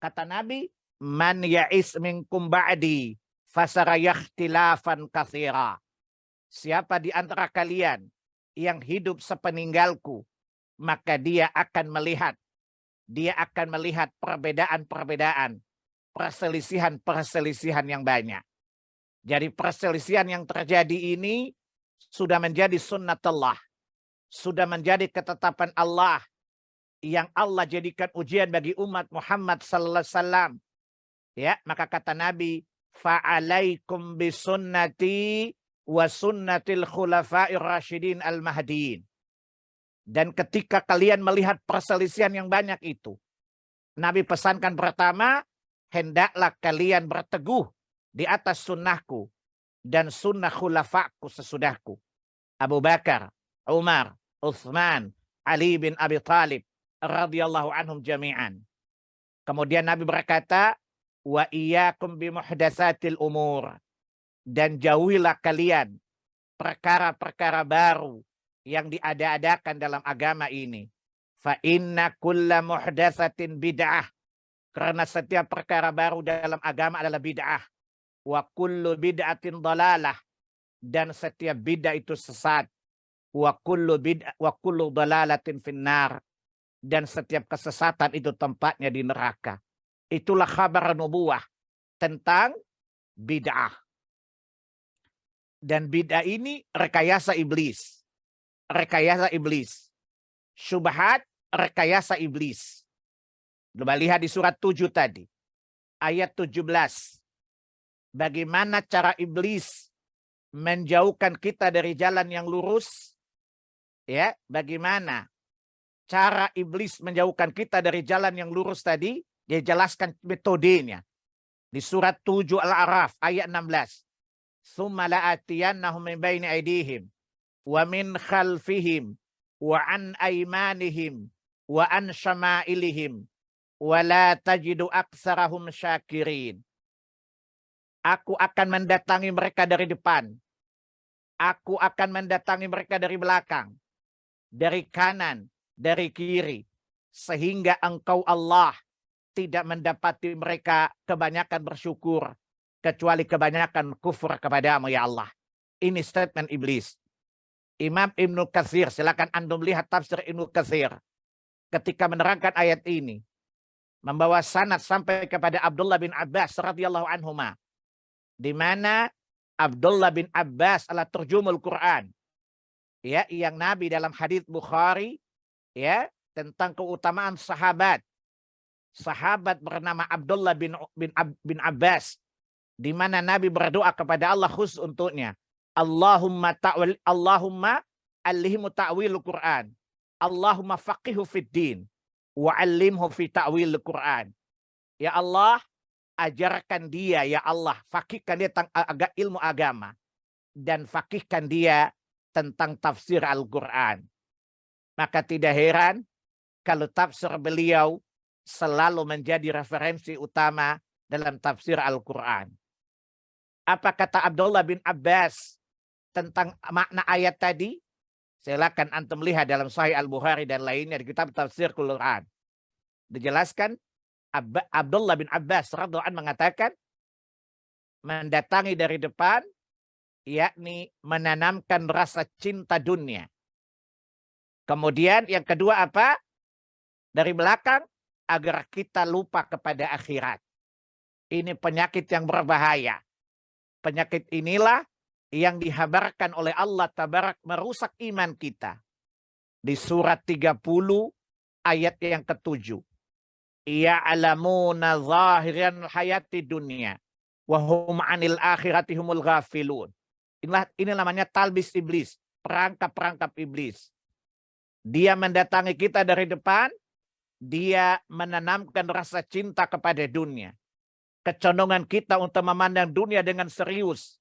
Kata Nabi, man ya'is minkum ba'di fasara yakhtilafan katsira. Siapa di antara kalian yang hidup sepeninggalku, maka dia akan melihat perbedaan-perbedaan, perselisihan-perselisihan yang banyak. Jadi perselisihan yang terjadi ini sudah menjadi sunnatullah, sudah menjadi ketetapan Allah yang Allah jadikan ujian bagi umat Muhammad sallallahu alaihi wasallam. Ya, maka kata Nabi, fa'alaikum bisunnati wa sunnatil khulafa'ir rasyidin al-mahdiin. Dan ketika kalian melihat perselisihan yang banyak itu, Nabi pesankan pertama, hendaklah kalian berteguh di atas sunnahku dan sunnah khulafaku sesudahku. Abu Bakar, Umar, Utsman, Ali bin Abi Thalib radhiyallahu anhum jami'an. Kemudian Nabi berkata, wa iyyakum bimuhdatsatil umur, dan jauhilah kalian perkara-perkara baru yang diada-adakan dalam agama ini. Fa inna kulla muhdatsatin bid'ah, karena setiap perkara baru dalam agama adalah bid'ah. Wa kullu bid'atin dalalah, dan setiap bid'ah itu sesat. Wa kullu dalalatin finnar, dan setiap kesesatan itu tempatnya di neraka. Itulah kabar nubuwah tentang bid'ah. Dan bid'ah ini rekayasa iblis. Rekayasa iblis. Syubhat, rekayasa iblis. Coba lihat di surat 7 tadi. Ayat 17. Bagaimana cara iblis menjauhkan kita dari jalan yang lurus? Ya, bagaimana cara iblis menjauhkan kita dari jalan yang lurus tadi? Dia jelaskan metodenya. Di surat 7 Al-A'raf ayat 16. Tsumma la'atiyannahum min baini aydihim wa min khalfihim wa an aymanihim wa an syama'ilihim wa la tajidu aktsarahum syakirin. Aku akan mendatangi mereka dari depan. Aku akan mendatangi mereka dari belakang, dari kanan, dari kiri, sehingga engkau Allah tidak mendapati mereka kebanyakan bersyukur, kecuali kebanyakan kufur kepadamu ya Allah. Ini statement iblis. Imam Ibnu Katsir, silakan antum lihat tafsir Ibnu Katsir ketika menerangkan ayat ini, membawa sanad sampai kepada Abdullah bin Abbas radhiyallahu anhuma, di mana Abdullah bin Abbas adalah terjemul Quran, ya, yang Nabi dalam hadis Bukhari, ya, tentang keutamaan sahabat bernama Abdullah bin Abbas, di mana Nabi berdoa kepada Allah khusus untuknya, Allahumma allimhu ta'wil Quran, Allahumma faqihu fid din wa 'allimhu fi ta'wil Quran. Ya Allah, ajarkan dia, ya Allah, fakihkan dia tentang ilmu agama, dan fakihkan dia tentang tafsir Al-Quran. Maka tidak heran kalau tafsir beliau selalu menjadi referensi utama dalam tafsir Al-Quran. Apa kata Abdullah bin Abbas tentang makna ayat tadi? Silakan antum lihat dalam Sahih Al-Bukhari dan lainnya di kitab tafsir Quran. Dijelaskan Abdullah bin Abbas radhiyallahu anhu mengatakan mendatangi dari depan, yakni menanamkan rasa cinta dunia. Kemudian yang kedua apa? Dari belakang agar kita lupa kepada akhirat. Ini penyakit yang berbahaya. Penyakit inilah yang dihabarkan oleh Allah Tabarak merusak iman kita. Di surat 30 ayat yang ke-7. Ya'lamuna zahiran hayati dunia wa hum 'anil akhirati humul ghafilun. Ini namanya talbis iblis, perangkap-perangkap iblis. Dia mendatangi kita dari depan, dia menanamkan rasa cinta kepada dunia. Kecondongan kita untuk memandang dunia dengan serius.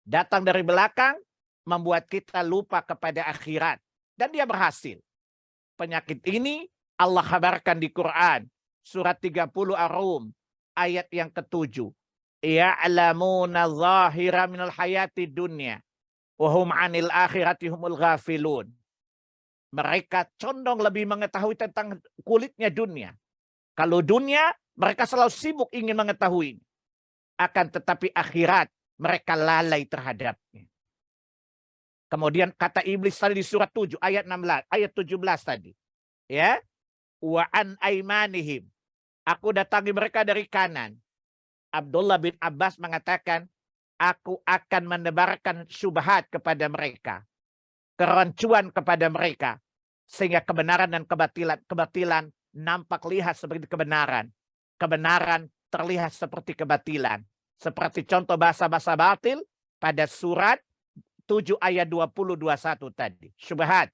Datang dari belakang, membuat kita lupa kepada akhirat. Dan dia berhasil. Penyakit ini Allah kabarkan di Quran. Surat 30 Ar-Rum, ayat yang ke-7. Ya'lamuna zahira minal hayati dunya. Wahum anil akhirati humul ghafilun. Mereka condong lebih mengetahui tentang kulitnya dunia. Kalau dunia, mereka selalu sibuk ingin mengetahui. Akan tetapi akhirat, mereka lalai terhadapnya. Kemudian kata iblis tadi di surat 7 ayat 16, ayat 17 tadi. Ya. Wa an aimanihim. Aku datangi mereka dari kanan. Abdullah bin Abbas mengatakan, aku akan menebarkan syubhat kepada mereka. Kerancuan kepada mereka. Sehingga kebenaran dan kebatilan nampak lihat seperti kebenaran. Kebenaran terlihat seperti kebatilan. Seperti contoh bahasa-bahasa batil pada surat 7 ayat 20-21 tadi. Syubhat.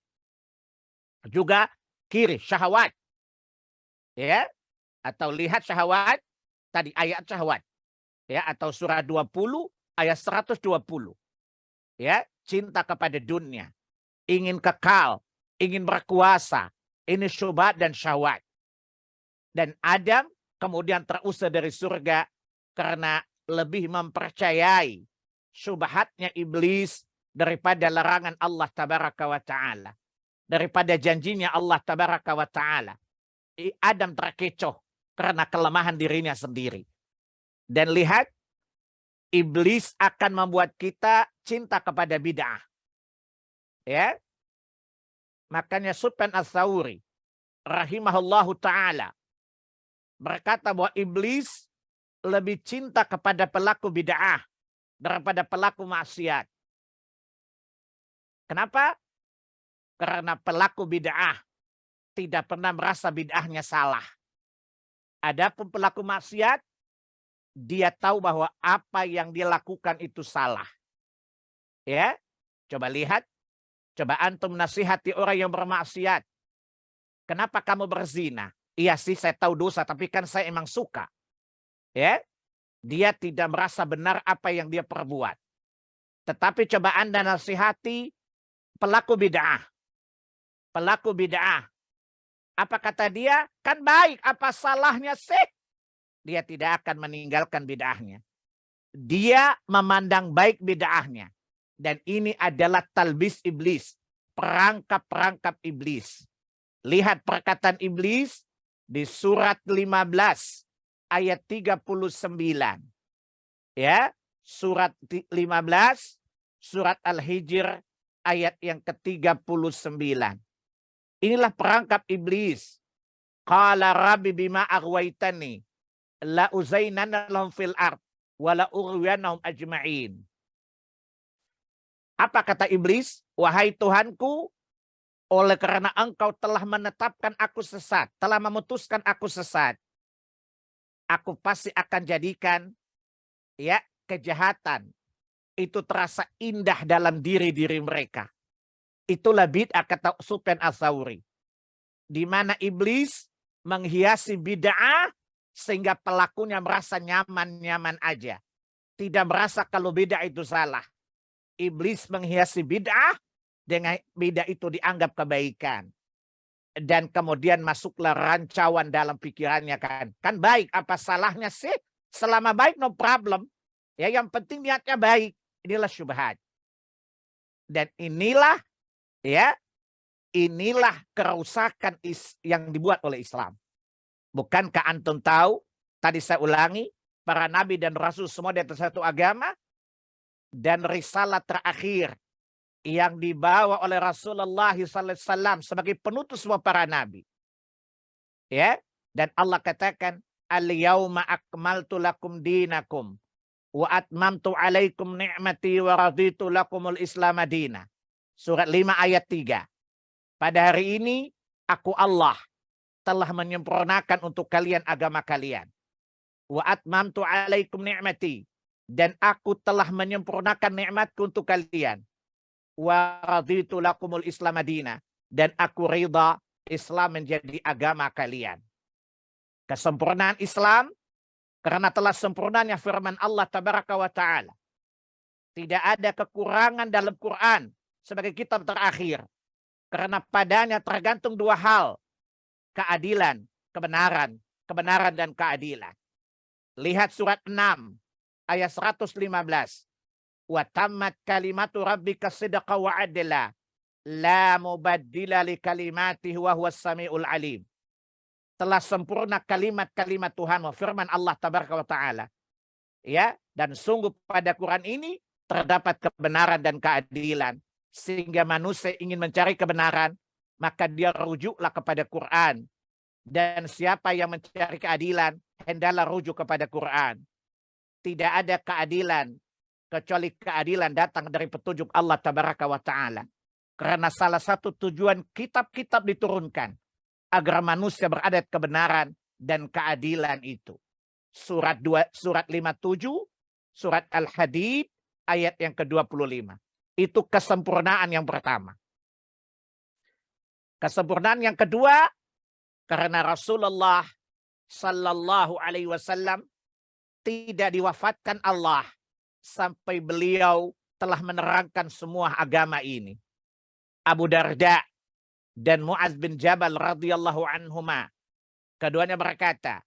Juga kiri, syahwat. Ya. Atau lihat syahwat. Tadi ayat syahwat. Ya. Atau surah 20 ayat 120. Ya. Cinta kepada dunia. Ingin kekal. Ingin berkuasa. Ini syubhat dan syahwat. Dan Adam kemudian terusir dari surga karena lebih mempercayai syubhatnya iblis daripada larangan Allah Tabaraka wa Ta'ala. Daripada janjinya Allah Tabaraka wa Ta'ala. Adam terkecoh karena kelemahan dirinya sendiri. Dan lihat, iblis akan membuat kita cinta kepada bid'ah. Ya. Makanya Sufyan Ats-Tsauri rahimahullahu ta'ala berkata bahwa iblis lebih cinta kepada pelaku bid'ah daripada pelaku maksiat. Kenapa? Karena pelaku bid'ah tidak pernah merasa bid'ahnya salah. Adapun pelaku maksiat, dia tahu bahwa apa yang dia lakukan itu salah. Ya, coba lihat. Coba antum nasihati orang yang bermaksiat. Kenapa kamu berzina? Iya sih, saya tahu dosa, tapi kan saya emang suka. Ya, dia tidak merasa benar apa yang dia perbuat. Tetapi coba Anda nasihati pelaku bid'ah. Pelaku bid'ah. Apa kata dia? Kan baik, apa salahnya sih? Dia tidak akan meninggalkan bid'ahnya. Dia memandang baik bid'ahnya. Dan ini adalah talbis iblis. Perangkap-perangkap iblis. Lihat perkataan iblis di surat 15 ayat 39. Ya, surat 15 surat Al-Hijr ayat yang ke-39. Inilah perangkap iblis. Qala rabbi bima aghwaytani la uzainanna lahum fil ard wa la ughwiyanahum ajma'in. Apa kata iblis? Wahai Tuhanku, oleh karena engkau telah menetapkan aku sesat, telah memutuskan aku sesat, aku pasti akan jadikan ya kejahatan itu terasa indah dalam diri-diri mereka. Itulah bid'ah kata Sufyan Ats-Tsauri. Di mana iblis menghiasi bid'ah sehingga pelakunya merasa nyaman-nyaman aja. Tidak merasa kalau bid'ah itu salah. Iblis menghiasi bid'ah dengan bid'ah itu dianggap kebaikan. Dan kemudian masuklah rancauan dalam pikirannya kan. Kan baik, apa salahnya sih? Selama baik no problem. Ya, yang penting niatnya baik. Inilah syubhat. Dan inilah Ya, inilah kerusakan yang dibuat oleh Islam. Bukankah antum tahu, tadi saya ulangi, para nabi dan rasul semua di atas satu agama, dan risalah terakhir yang dibawa oleh Rasulullah SAW sebagai penutus semua para nabi. Ya, dan Allah katakan, al-yauma akmaltu lakum dinakum wa atmamtu alaikum ni'mati wa raditu lakumul Islam madina. Surat 5 ayat 3. Pada hari ini aku Allah telah menyempurnakan untuk kalian agama kalian. Wa atmamtu alaikum ni'mati, dan aku telah menyempurnakan nikmatku untuk kalian. Wa raditu lakumul Islam madina, dan aku ridha Islam menjadi agama kalian. Kesempurnaan Islam karena telah sempurnanya firman Allah tabaraka wa ta'ala. Tidak ada kekurangan dalam Quran sebagai kitab terakhir. Karena padanya tergantung dua hal. Keadilan, kebenaran. Kebenaran dan keadilan. Lihat surat 6 ayat 115. Wa tammat kalimatu rabbika sidqa wa adla. La mubaddila li kalimatihi wa huwas samiul alim. Telah sempurna kalimat-kalimat Tuhan, firman Allah tabaraka wa ta'ala. Ya, dan sungguh pada Quran ini terdapat kebenaran dan keadilan. Sehingga manusia ingin mencari kebenaran, maka dia rujuklah kepada Quran. Dan siapa yang mencari keadilan, hendaklah rujuk kepada Quran. Tidak ada keadilan kecuali keadilan datang dari petunjuk Allah tabaraka wa ta'ala. Karena salah satu tujuan kitab-kitab diturunkan agar manusia berada kebenaran dan keadilan itu. Surat 57, surat Al-Hadid ayat yang ke-25. Itu kesempurnaan yang pertama. Kesempurnaan yang kedua, karena Rasulullah sallallahu alaihi wasallam tidak diwafatkan Allah sampai beliau telah menerangkan semua agama ini. Abu Darda dan Mu'adz bin Jabal radhiyallahu anhuma, keduanya berkata,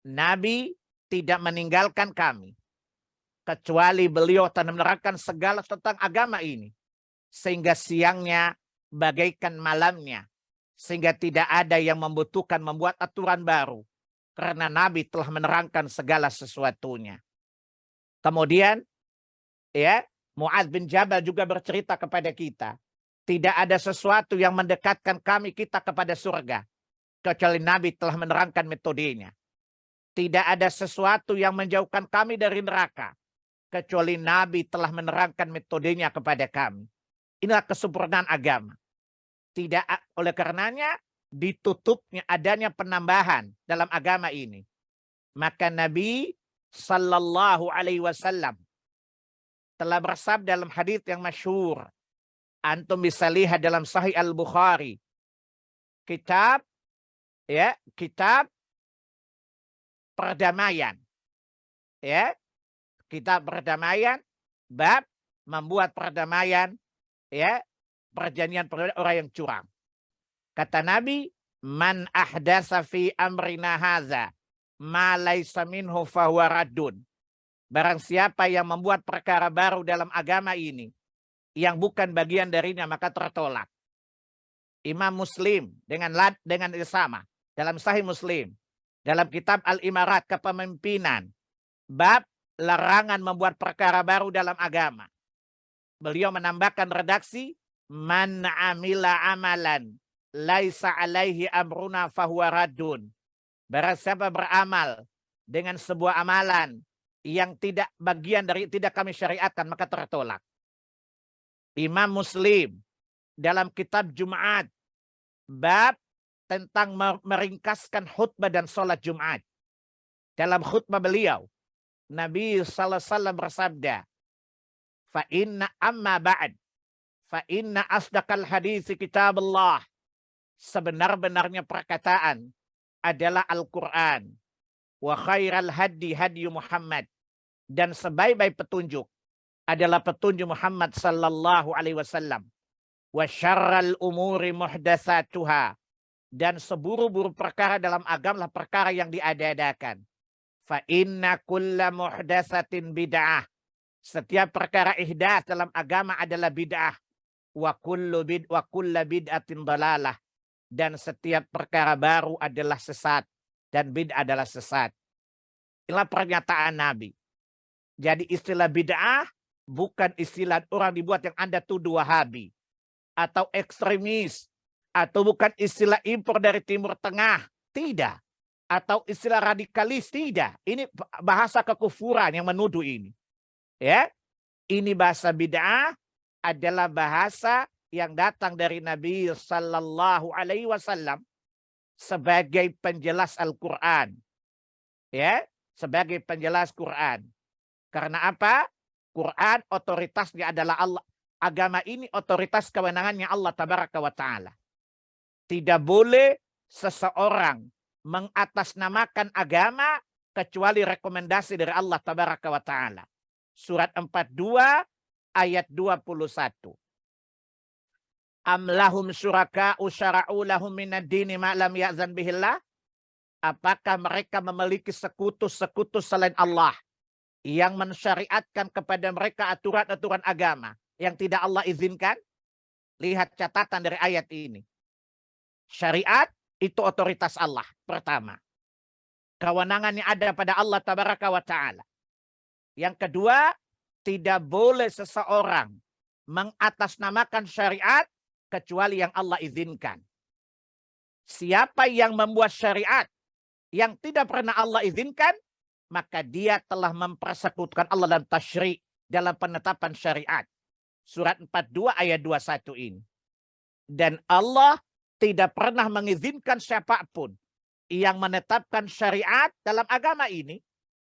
Nabi tidak meninggalkan kami kecuali beliau telah menerangkan segala tentang agama ini, sehingga siangnya bagaikan malamnya, sehingga tidak ada yang membutuhkan membuat aturan baru, karena Nabi telah menerangkan segala sesuatunya. Kemudian ya, Mu'adz bin Jabal juga bercerita kepada kita, tidak ada sesuatu yang mendekatkan kita kepada surga kecuali Nabi telah menerangkan metodenya. Tidak ada sesuatu yang menjauhkan kami dari neraka kecuali Nabi telah menerangkan metodenya kepada kami. Inilah kesempurnaan agama. Tidak oleh karenanya ditutupnya adanya penambahan dalam agama ini. Maka Nabi sallallahu alaihi wasallam telah bersabda dalam hadits yang masyhur. Antum bisa lihat dalam Sahih Al-Bukhari. Kitab perdamaian. Ya, kitab perdamaian, bab membuat perdamaian, ya, perjanjian orang yang curang. Kata Nabi, man ahdasa fi amrina hadza ma laisa minhu fahuwa raddun. Barang siapa yang membuat perkara baru dalam agama ini yang bukan bagian darinya, maka tertolak. Imam Muslim dengan sama dalam Sahih Muslim, dalam kitab Al-Imarat, kepemimpinan, bab larangan membuat perkara baru dalam agama. Beliau menambahkan redaksi, man amila amalan laisa alaihi amruna fahuwa raddun. Barang siapa beramal dengan sebuah amalan yang tidak bagian dari, tidak kami syariatkan, maka tertolak. Imam Muslim dalam kitab Jumat, bab tentang meringkaskan khutbah dan sholat Jumat. Dalam khutbah beliau, Nabi sallallahu alaihi wasallam bersabda, fa inna amma ba'd fa inna asdaqal hadits kitabullah. Sebenar-benarnya perkataan adalah Al-Quran. Wa khairal hadi hadi Muhammad. Dan sebaik-baik petunjuk adalah petunjuk Muhammad sallallahu alaihi wasallam. Wa syarral umuri muhdatsatuha. Dan seburu-buru perkara dalam agama adalah perkara yang diada-adakan. Fa inna kulla muhdatsatin bid'ah. Setiap perkara ihdatsah dalam agama adalah bid'ah. wa kullu bid'atin dalalah, dan setiap perkara baru adalah sesat dan bid'ah adalah sesat. Inilah pernyataan Nabi. Jadi istilah bid'ah bukan istilah orang dibuat yang Anda tuduh Wahabi atau ekstremis, atau bukan istilah impor dari Timur Tengah, tidak. Atau istilah radikalis, tidak. Ini bahasa kekufuran yang menuduh ini. Ya, ini bahasa bid'ah adalah bahasa yang datang dari Nabi Sallallahu Alaihi Wasallam sebagai penjelas Al-Quran. Ya, sebagai penjelas Quran. Karena apa? Quran otoritasnya adalah Allah. Agama ini otoritas kewenangannya Allah Tabaraka wa Ta'ala. Tidak boleh seseorang mengatasnamakan agama kecuali rekomendasi dari Allah Tabaraka wa Ta'ala. Surat 42 ayat 21. Am lahum syuraka'u syara'u lahum minad dini ma lam ya'zan bihillah. Apakah mereka memiliki sekutu-sekutu selain Allah yang mensyariatkan kepada mereka aturan-aturan agama yang tidak Allah izinkan? Lihat catatan dari ayat ini. Syariat itu otoritas Allah pertama. Kewenangannya ada pada Allah Tabaraka wa Ta'ala. Yang kedua, tidak boleh seseorang mengatasnamakan syariat kecuali yang Allah izinkan. Siapa yang membuat syariat yang tidak pernah Allah izinkan, maka dia telah mempersekutukan Allah dalam tasyri', dalam penetapan syariat. Surat 42 ayat 21 ini. Dan Allah tidak pernah mengizinkan siapapun yang menetapkan syariat dalam agama ini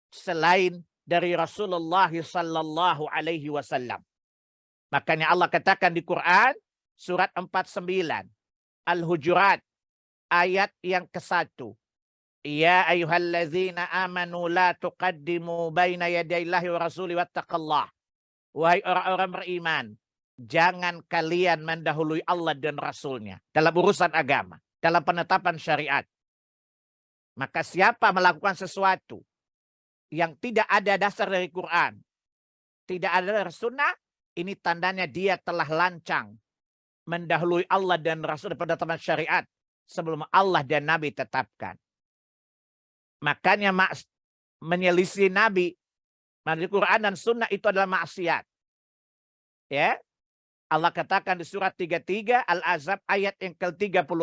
selain dari Rasulullah Sallallahu Alaihi Wasallam. Makanya Allah katakan di Quran surat 49 Al-Hujurat ayat yang ke-1. Ya ayyuhallazina amanu la tuqaddimu baina yadayillahi wa rasuli wattaqallah. Wahai orang-orang beriman, jangan kalian mendahului Allah dan Rasulnya dalam urusan agama, dalam penetapan syariat. Maka siapa melakukan sesuatu yang tidak ada dasar dari Quran, tidak ada dari sunnah, ini tandanya dia telah lancang mendahului Allah dan Rasul dalam penetapan syariat sebelum Allah dan Nabi tetapkan. Makanya menyelisih Nabi, dari Quran dan Sunnah itu adalah maksiat. Ya, Allah katakan di surat 33 Al-Ahzab ayat yang ke-36.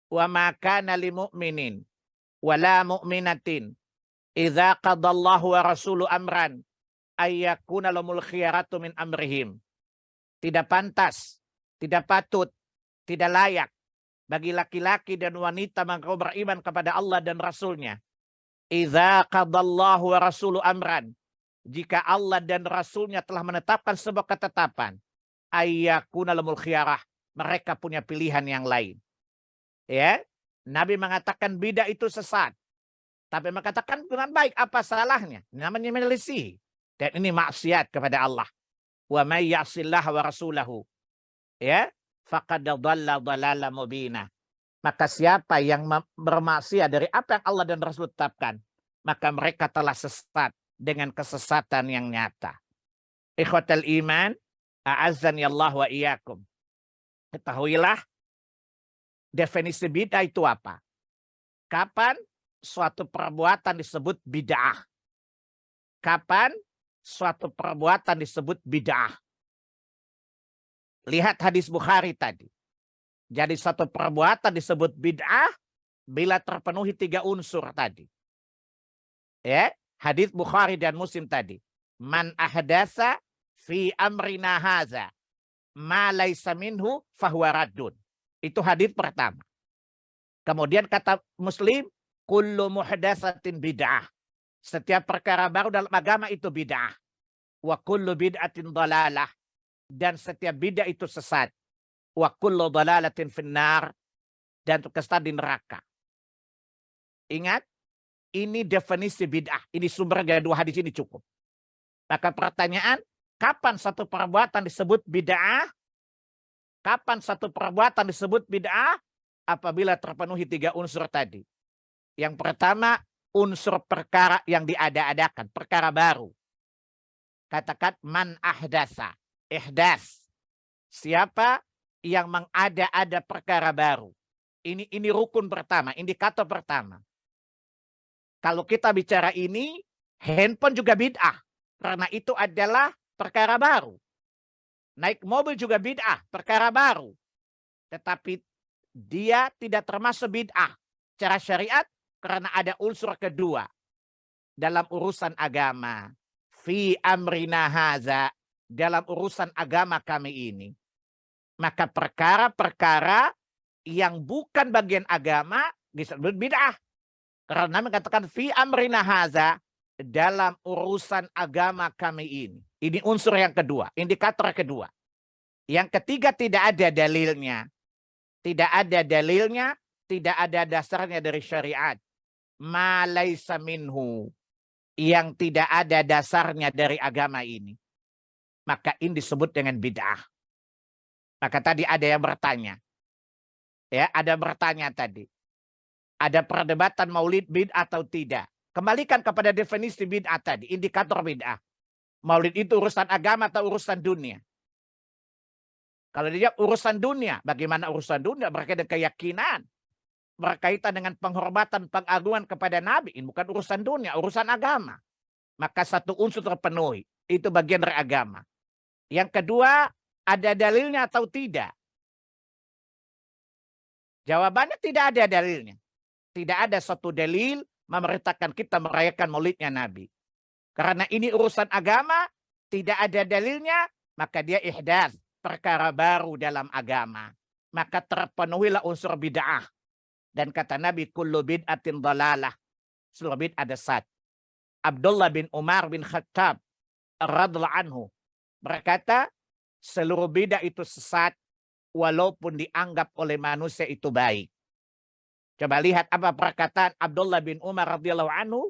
Wa ma kana lil mu'minin wala mu'minatin idza qadallahu wa rasulu amran ayyakuna lahumul khiyaratu min amrihim. Tidak pantas, tidak patut, tidak layak bagi laki-laki dan wanita yang beriman kepada Allah dan Rasulnya. Idza qadallahu wa rasulu amran. Jika Allah dan Rasulnya telah menetapkan sebuah ketetapan. Ayyakuna lahumul khiyarah. Mereka punya pilihan yang lain. Ya, Nabi mengatakan bidah itu sesat. Tapi mengatakan dengan baik, apa salahnya? Namanya menyelisih. Dan ini maksiat kepada Allah. Wa may ya'sillaha wa rasulahu. Ya, faqad dhalla dhalalan mubina. Maka siapa yang bermaksiat dari apa yang Allah dan Rasul tetapkan, maka mereka telah sesat dengan kesesatan yang nyata. Ikhwatal iman, a'azzani Allah wa iyyakum. Ketahuilah definisi bid'ah itu apa? Kapan suatu perbuatan disebut bid'ah? Kapan suatu perbuatan disebut bid'ah? Lihat hadis Bukhari tadi. Jadi satu perbuatan disebut bid'ah bila terpenuhi 3 unsur tadi. Ya, hadis Bukhari dan Muslim tadi. Man ahdasa fi amrina haza ma laisa minhu fahuwa raddun. Itu hadis pertama. Kemudian kata Muslim, kullu muhdatsatin bid'ah. Setiap perkara baru dalam agama itu bid'ah. Wa kullu bid'atin dhalalah. Dan setiap bid'ah itu sesat. Wa kullu dhalalatin finnar. Dan kesesatan di neraka. Ingat, ini definisi bid'ah. Ini sumbernya 2 hadis ini cukup. Maka pertanyaan, kapan satu perbuatan disebut bid'ah? Kapan satu perbuatan disebut bid'ah? Apabila terpenuhi 3 unsur tadi. Yang pertama, unsur perkara yang diada-adakan. Perkara baru. Katakan man ahdasa. Ihdas. Siapa yang mengada-ada perkara baru. Ini rukun pertama, indikator pertama. Kalau kita bicara ini, handphone juga bid'ah. Karena itu adalah perkara baru. Naik mobil juga bid'ah, perkara baru. Tetapi dia tidak termasuk bid'ah secara syariat karena ada unsur kedua dalam urusan agama. Fi amrina haza, dalam urusan agama kami ini. Maka perkara-perkara yang bukan bagian agama disebut bid'ah. Karena mengatakan fi amrina haza, dalam urusan agama kami ini. Ini unsur yang kedua, indikator kedua. Yang ketiga tidak ada dalilnya. Tidak ada dalilnya, tidak ada dasarnya dari syariat. Ma laisa minhu, yang tidak ada dasarnya dari agama ini. Maka ini disebut dengan bid'ah. Maka tadi ada yang bertanya. Ya, ada bertanya tadi. Ada perdebatan maulid bid'ah atau tidak. Kembalikan kepada definisi bid'ah tadi, indikator bid'ah. Maulid itu urusan agama atau urusan dunia? Kalau dia urusan dunia, bagaimana urusan dunia? Berkaitan dengan keyakinan, berkaitan dengan penghormatan, pengagungan kepada Nabi. Ini bukan urusan dunia, urusan agama. Maka satu unsur terpenuhi. Itu bagian dari agama. Yang kedua, ada dalilnya atau tidak? Jawabannya tidak ada dalilnya. Tidak ada satu dalil memerintahkan kita merayakan maulidnya Nabi. Karena ini urusan agama, tidak ada dalilnya, maka dia ihdath, perkara baru dalam agama. Maka terpenuhilah unsur bid'ah. Dan kata Nabi, kullu bid'atin dhalalah. Seluruh bid'ah sesat. Abdullah bin Umar bin Khattab radhiyallahu anhu berkata, seluruh bid'ah itu sesat walaupun dianggap oleh manusia itu baik. Coba lihat apa perkataan Abdullah bin Umar radhiyallahu anhu.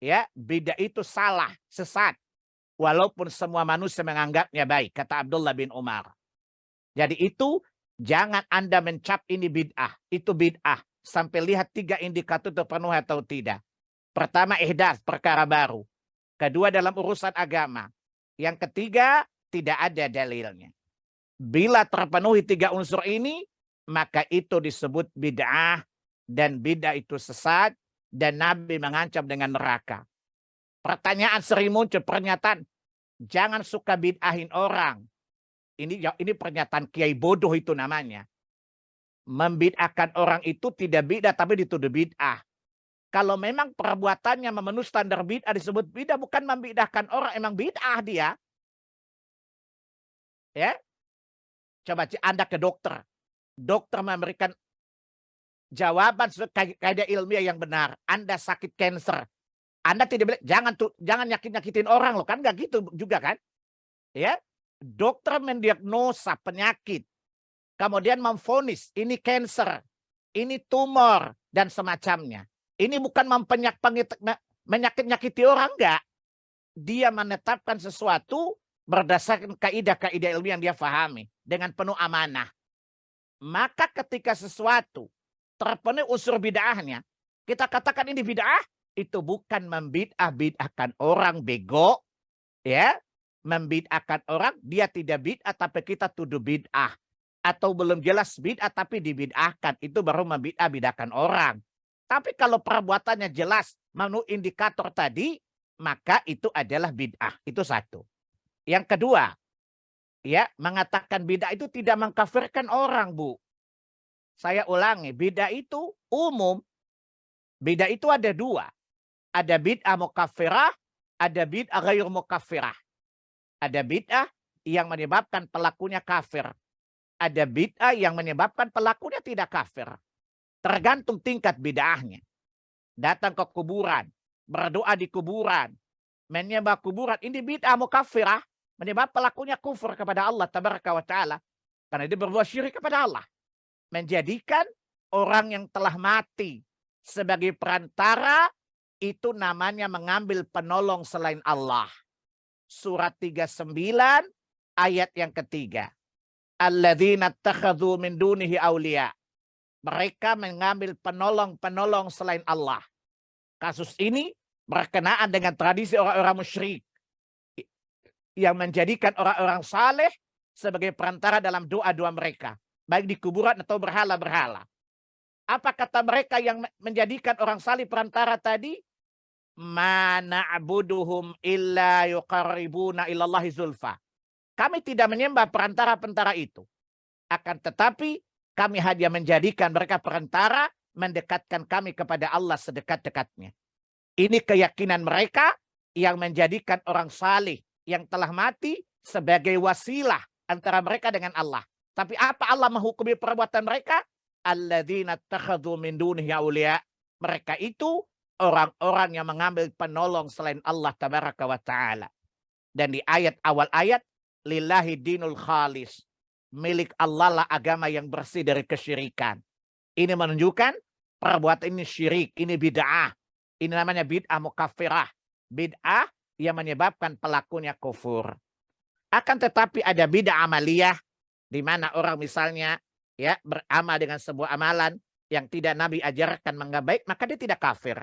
Ya, bid'ah itu salah, sesat. Walaupun semua manusia menganggapnya baik, kata Abdullah bin Umar. Jadi itu jangan Anda mencap ini bid'ah, itu bid'ah. Sampai lihat 3 indikator terpenuhi atau tidak. Pertama, ihdath, perkara baru. Kedua, dalam urusan agama. Yang ketiga, tidak ada dalilnya. Bila terpenuhi 3 unsur ini, maka itu disebut bid'ah. Dan bid'ah itu sesat. Dan Nabi mengancam dengan neraka. Pertanyaan sering muncul, pernyataan, jangan suka bid'ahin orang. Ini pernyataan kiai bodoh itu namanya. Membid'ahkan orang itu tidak bid'ah tapi dituduh bid'ah. Kalau memang perbuatannya memenuhi standar bid'ah disebut bid'ah, bukan membid'ahkan orang, emang bid'ah dia. Ya. Coba Anda ke dokter. Dokter memberikan jawaban kaidah ilmiah yang benar. Anda sakit kanker. Anda tidak bilang jangan nyakitin orang loh, kan nggak gitu juga kan? Ya, dokter mendiagnosa penyakit, kemudian memvonis ini kanker, ini tumor dan semacamnya. Ini bukan menyakiti orang, enggak. Dia menetapkan sesuatu berdasarkan kaidah-kaidah ilmiah yang dia pahami dengan penuh amanah. Maka ketika sesuatu terpenuhi unsur bid'ahnya, kita katakan ini bid'ah, itu bukan membid'ah-bid'ahkan orang, bego. Ya, membid'ahkan orang, dia tidak bid'ah tapi kita tuduh bid'ah. Atau belum jelas bid'ah tapi dibid'ahkan, itu baru membid'ah-bid'ahkan orang. Tapi kalau perbuatannya jelas memenuhi indikator tadi, maka itu adalah bid'ah. Itu satu. Yang kedua, ya, mengatakan bid'ah itu tidak mengkafirkan orang, Bu. Saya ulangi, bid'ah itu umum. Bid'ah itu ada 2. Ada bid'ah mukaffirah, ada bid'ah ghair mukaffirah. Ada bid'ah yang menyebabkan pelakunya kafir. Ada bid'ah yang menyebabkan pelakunya tidak kafir. Tergantung tingkat bid'ahnya. Datang ke kuburan, berdoa di kuburan, menyembah kuburan, ini bid'ah mukaffirah, menyebabkan pelakunya kufur kepada Allah tabaraka wa ta'ala. Karena dia berbuat syirik kepada Allah. Menjadikan orang yang telah mati sebagai perantara, itu namanya mengambil penolong selain Allah. Surat 39 ayat yang ketiga. Alladzina takhadhu min dunihi awliya. Mereka mengambil penolong-penolong selain Allah. Kasus ini berkenaan dengan tradisi orang-orang musyrik yang menjadikan orang-orang saleh sebagai perantara dalam doa-doa mereka, baik di kuburan atau berhala-berhala. Apa kata mereka yang menjadikan orang salih perantara tadi? Ma na'buduhum illa yuqarribuna ilallahi zulfa. Kami tidak menyembah perantara-perantara itu. Akan tetapi kami hanya menjadikan mereka perantara mendekatkan kami kepada Allah sedekat-dekatnya. Ini keyakinan mereka yang menjadikan orang salih yang telah mati sebagai wasilah antara mereka dengan Allah. Tapi apa Allah menghukumi perbuatan mereka? Alladzina takhadhu min dunihi awliya. Mereka itu orang-orang yang mengambil penolong selain Allah tabaraka wa ta'ala. Dan di ayat awal ayat, lillahi dinul khalis. Milik Allah lah agama yang bersih dari kesyirikan. Ini menunjukkan perbuatan ini syirik, ini bid'ah. Ini namanya bid'ah mukaffirah. Bid'ah yang menyebabkan pelakunya kufur. Akan tetapi ada bid'ah amaliyah, di mana orang misalnya ya beramal dengan sebuah amalan yang tidak Nabi ajarkan menganggap baik, maka dia tidak kafir.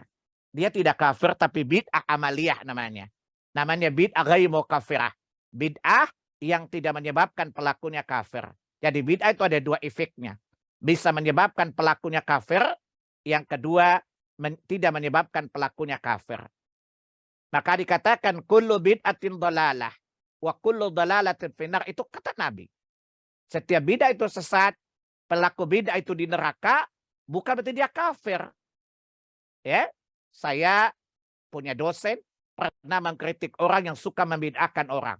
Dia tidak kafir, tapi bid'ah amaliyah namanya. Namanya bid'ah ghairu mukaffirah. Bid'ah yang tidak menyebabkan pelakunya kafir. Jadi bid'ah itu ada dua efeknya. Bisa menyebabkan pelakunya kafir, yang kedua tidak menyebabkan pelakunya kafir. Maka dikatakan kullu bid'atin dhalalah wa kullu dhalalatin finnar, itu kata Nabi. Setiap bid'ah itu sesat, pelaku bid'ah itu di neraka, bukan berarti dia kafir. Ya, saya punya dosen pernah mengkritik orang yang suka membid'ahkan orang.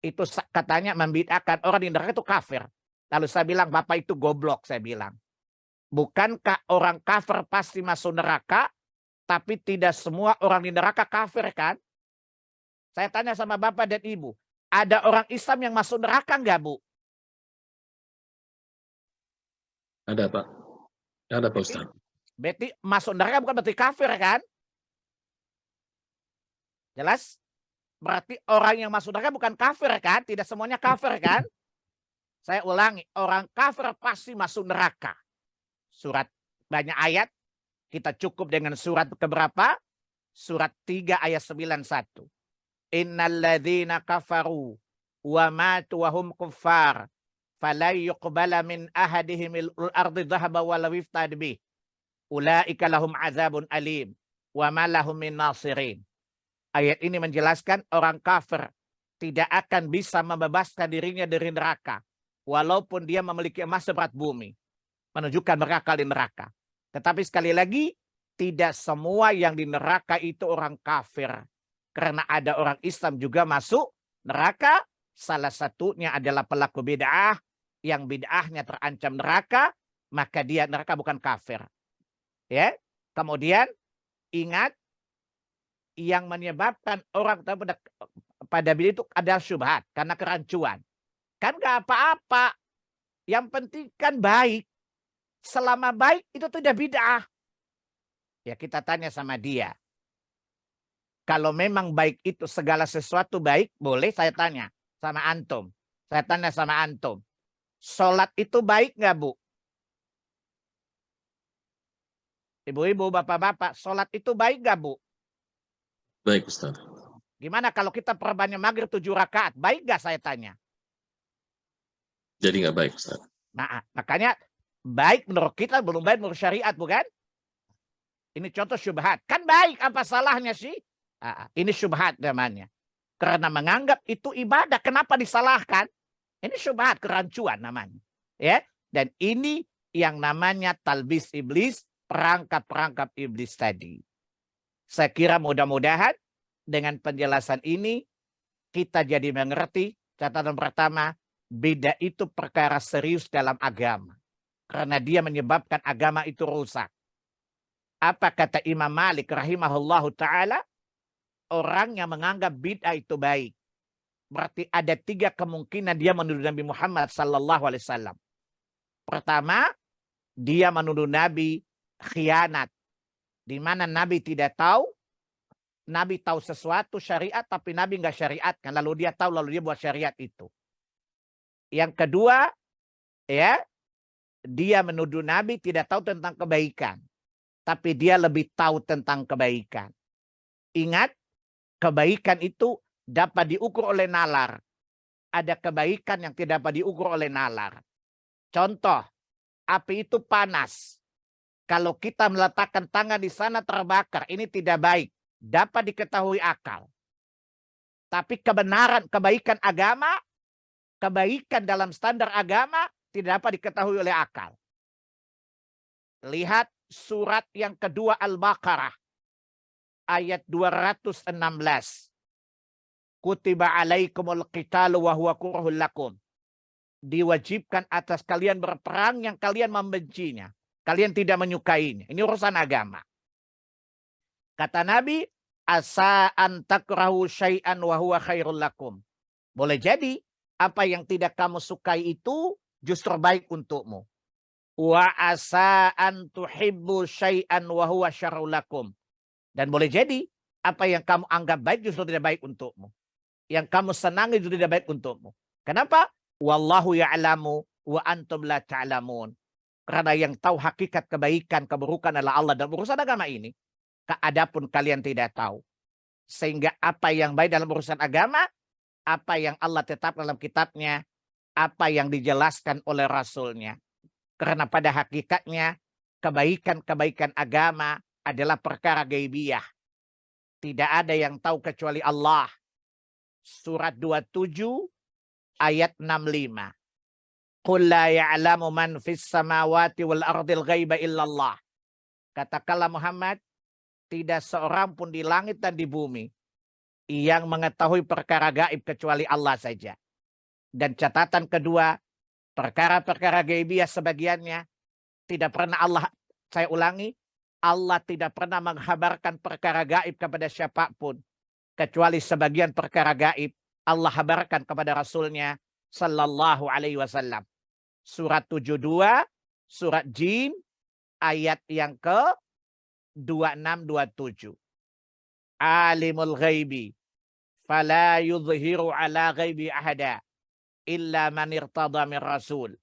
Itu katanya membid'ahkan orang di neraka itu kafir. Lalu saya bilang, Bapak itu goblok, saya bilang. Bukankah orang kafir pasti masuk neraka, tapi tidak semua orang di neraka kafir kan? Saya tanya sama Bapak dan Ibu, ada orang Islam yang masuk neraka enggak, Bu? Ada, Pak. Ada, Pak Ustaz. Berarti masuk neraka bukan berarti kafir kan? Jelas? Berarti orang yang masuk neraka bukan kafir kan? Tidak semuanya kafir kan? Saya ulangi, orang kafir pasti masuk neraka. Surat banyak ayat, kita cukup dengan surat keberapa? Surat 3 ayat 91. Innalladzina kafaru wa matu wa hum kuffar fala yuqbala min ahadihim al-ardi dhahaba wa law iftad bih. Ulaika lahum azabun alim wa ma lahum min nasirin. Ayat ini menjelaskan orang kafir tidak akan bisa membebaskan dirinya dari neraka walaupun dia memiliki emas seberat bumi. Menunjukkan mereka di neraka. Tetapi sekali lagi, tidak semua yang di neraka itu orang kafir. Karena ada orang Islam juga masuk neraka. Salah satunya adalah pelaku bid'ah. Yang bid'ahnya terancam neraka. Maka dia neraka bukan kafir. Ya. Kemudian ingat, yang menyebabkan orang pada bid'ah itu adalah syubhat. Karena kerancuan. Kan gak apa-apa. Yang penting kan baik. Selama baik itu tidak bid'ah. Ya kita tanya sama dia. Kalau memang baik itu segala sesuatu baik, boleh saya tanya sama antum. Saya tanya sama antum. Sholat itu baik nggak, Bu? Ibu-ibu, bapak-bapak, sholat itu baik nggak, Bu? Baik, Ustaz. Gimana kalau kita perbanyak maghrib 7 rakaat? Baik nggak, saya tanya? Jadi nggak baik, Ustaz. Nah, makanya baik menurut kita belum baik menurut syariat, bukan? Ini contoh syubhat. Kan baik, apa salahnya sih? Ini syubhat namanya. Karena menganggap itu ibadah, kenapa disalahkan? Ini syubhat, kerancuan namanya. Ya, dan ini yang namanya talbis iblis, perangkap-perangkap iblis tadi. Saya kira mudah-mudahan dengan penjelasan ini kita jadi mengerti. Catatan pertama, beda itu perkara serius dalam agama. Karena dia menyebabkan agama itu rusak. Apa kata Imam Malik rahimahullahu ta'ala? Orang yang menganggap bid'ah itu baik. Berarti ada 3 kemungkinan dia menuduh Nabi Muhammad sallallahu alaihi wasallam. Pertama, dia menuduh Nabi khianat. Di mana Nabi tidak tahu. Nabi tahu sesuatu syariat tapi Nabi nggak syariatkan. Lalu dia tahu lalu dia buat syariat itu. Yang kedua, ya, dia menuduh Nabi tidak tahu tentang kebaikan. Tapi dia lebih tahu tentang kebaikan. Ingat, kebaikan itu dapat diukur oleh nalar. ada kebaikan yang tidak dapat diukur oleh nalar. Contoh, api itu panas. Kalau kita meletakkan tangan di sana terbakar, ini tidak baik. Dapat diketahui akal. Tapi kebenaran, kebaikan agama, kebaikan dalam standar agama tidak dapat diketahui oleh akal. Lihat surat yang kedua Al-Baqarah. Ayat 216. Kutiba alaikumul qitalu wa huwa kurhul lakum. Diwajibkan atas kalian berperang yang kalian membencinya. Kalian tidak menyukainya. Ini urusan agama. Kata Nabi, asa an takrahu syai'an wa huwa khairul lakum. Boleh jadi apa yang tidak kamu sukai itu justru baik untukmu. Wa asa an tuhibbu syai'an wa huwa syarrul lakum. Dan boleh jadi apa yang kamu anggap baik justru tidak baik untukmu. Yang kamu senangi justru tidak baik untukmu. Kenapa? Wallahu ya'lamu wa antum la ta'lamun. Karena yang tahu hakikat kebaikan, keburukan adalah Allah. Dan urusan agama ini, adapun kalian tidak tahu. Sehingga apa yang baik dalam urusan agama, apa yang Allah tetapkan dalam kitabnya, apa yang dijelaskan oleh Rasulnya. Karena pada hakikatnya, kebaikan-kebaikan agama adalah perkara gaibiyah. Tidak ada yang tahu kecuali Allah. Surat 27 ayat 65. Qul la ya'lamu man fis samawati wal ardil ghaiba illallah. Katakanlah Muhammad, tidak seorang pun di langit dan di bumi yang mengetahui perkara gaib kecuali Allah saja. Dan catatan kedua, perkara-perkara gaibiyah sebagiannya tidak pernah Allah, saya ulangi, Allah tidak pernah menghabarkan perkara gaib kepada siapapun. Kecuali sebagian perkara gaib Allah habarkan kepada Rasulnya sallallahu alaihi wasallam. Surat 72, surat Jin, ayat yang ke 26-27. Alimul ghaibi, fala yudhiru ala ghaibi ahada, illa man irtada min rasul.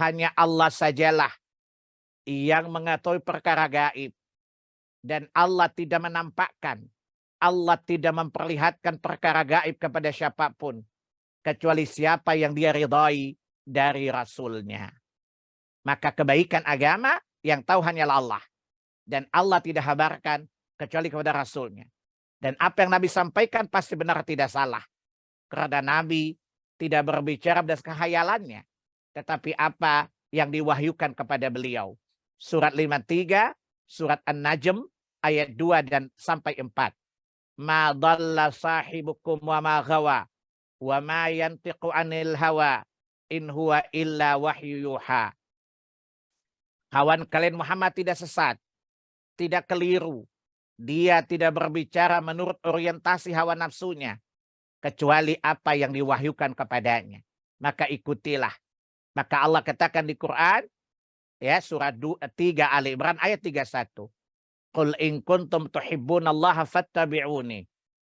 Hanya Allah sajalah yang mengetahui perkara gaib. Dan Allah tidak menampakkan, Allah tidak memperlihatkan perkara gaib kepada siapapun. Kecuali siapa yang dia ridhai dari Rasulnya. Maka kebaikan agama yang tahu hanyalah Allah. Dan Allah tidak habarkan kecuali kepada Rasulnya. Dan apa yang Nabi sampaikan pasti benar tidak salah. Karena Nabi tidak berbicara berdasarkan khayalannya. Tetapi apa yang diwahyukan kepada beliau. Surat 53, surat An-Najm, ayat 2 dan sampai 4. Ma dhalla sahibukum wa ma ghawa wa ma yantiqu anil hawa in huwa illa wahyu yuha. Kawan kalian Muhammad tidak sesat, tidak keliru. Dia tidak berbicara menurut orientasi hawa nafsunya kecuali apa yang diwahyukan kepadanya. Maka ikutilah. Maka Allah katakan di Quran, ya, surat 3 Ali Imran ayat 31. Qul in kuntum tuhibbunallaha fattabi'uni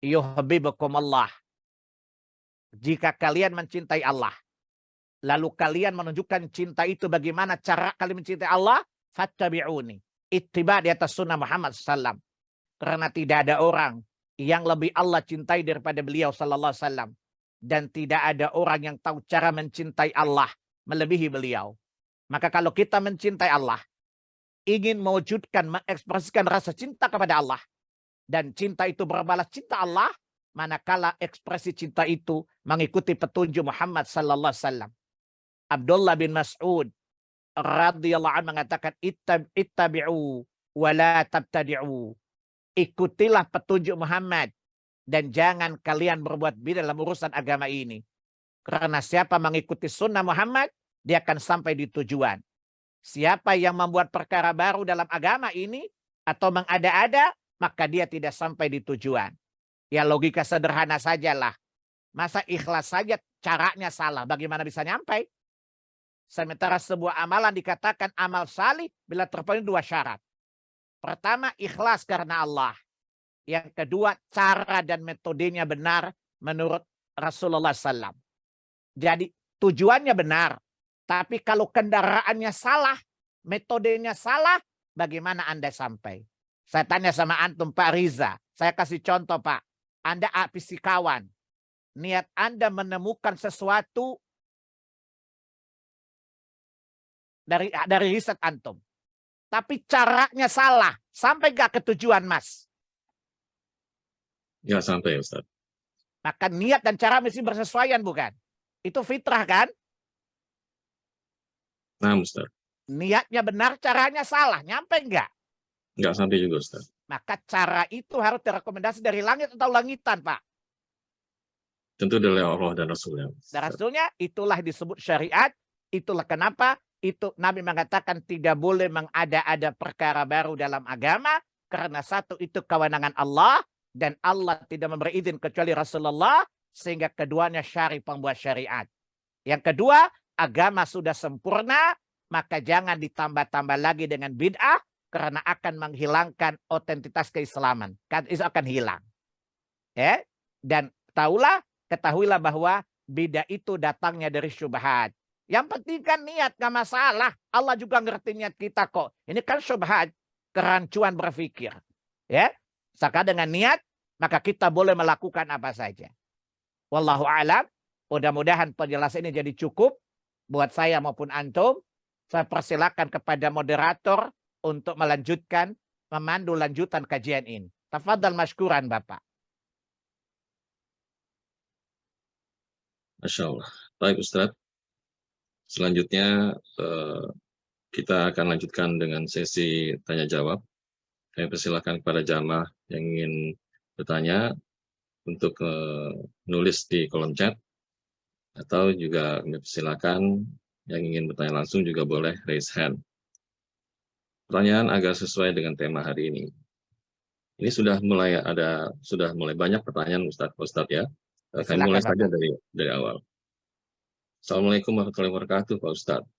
yuhibbukum Allah. Jika kalian mencintai Allah, lalu kalian menunjukkan cinta itu bagaimana cara kalian mencintai Allah, fattabi'uni. Ittiba di atas sunnah Muhammad SAW. Karena tidak ada orang yang lebih Allah cintai daripada beliau sallallahu alaihi wasallam. Dan tidak ada orang yang tahu cara mencintai Allah melebihi beliau. Maka kalau kita mencintai Allah, ingin mewujudkan, mengekspresikan rasa cinta kepada Allah, dan cinta itu berbalas cinta Allah, manakala ekspresi cinta itu mengikuti petunjuk Muhammad sallallahu alaihi wasallam. Abdullah bin Mas'ud radhiyallahu anhu mengatakan, ittabi'u wa la tabtadi'u. Ikutilah petunjuk Muhammad dan jangan kalian berbuat bid'ah dalam urusan agama ini. Karena siapa mengikuti sunnah Muhammad, dia akan sampai di tujuan. Siapa yang membuat perkara baru dalam agama ini atau mengada-ada, maka dia tidak sampai di tujuan. Ya logika sederhana sajalah. Masa ikhlas saja caranya salah, bagaimana bisa nyampai? Sementara sebuah amalan dikatakan amal salih bila terpenuhi 2 syarat. Pertama, ikhlas karena Allah. Yang kedua, cara dan metodenya benar menurut Rasulullah SAW. Jadi tujuannya benar. Tapi kalau kendaraannya salah, metodenya salah, bagaimana Anda sampai? Saya tanya sama antum Pak Riza. Saya kasih contoh Pak. Anda fisikawan. niat Anda menemukan sesuatu dari riset antum. Tapi caranya salah. Sampai nggak ke tujuan, Mas? Nggak sampai, Ustaz. Maka niat dan cara mesti bersesuaian, bukan? Itu fitrah, kan? Nah, Ustaz. Niatnya benar, caranya salah. Nyampe nggak? Nggak sampai juga, Ustaz. Maka cara itu harus direkomendasi dari langit atau langitan, Pak. Tentu dari Allah dan Rasulnya. Dan Rasulnya, itulah disebut syariat. Itulah kenapa itu Nabi mengatakan tidak boleh mengada-ada perkara baru dalam agama. Karena satu, itu kewenangan Allah. Dan Allah tidak memberi izin kecuali Rasulullah. Sehingga keduanya pembuat syariat. Yang kedua, agama sudah sempurna. Maka jangan ditambah-tambah lagi dengan bid'ah. Karena akan menghilangkan otentitas keislaman. Itu akan hilang. Ya? Dan ketahuilah bahwa bid'ah itu datangnya dari syubhat. Yang penting kan niat, gak masalah. Allah juga ngerti niat kita kok. Ini kan syubhat, kerancuan berpikir. Ya, maka dengan niat, maka kita boleh melakukan apa saja. Wallahu a'lam. Mudah-mudahan penjelasan ini jadi cukup buat saya maupun antum. Saya persilakan kepada moderator untuk melanjutkan, memandu lanjutan kajian ini. Tafadhal masykuran, Bapak. Masya Allah. Baik, Ustaz. Selanjutnya kita akan lanjutkan dengan sesi tanya-jawab. Saya persilakan kepada jamaah yang ingin bertanya untuk menulis di kolom chat. Atau juga persilakan yang ingin bertanya langsung juga boleh raise hand. Pertanyaan agar sesuai dengan tema hari ini. Ini sudah mulai banyak pertanyaan Ustadz ya. Kami mulai saja dari awal. Assalamualaikum warahmatullahi wabarakatuh, Pak Ustadz.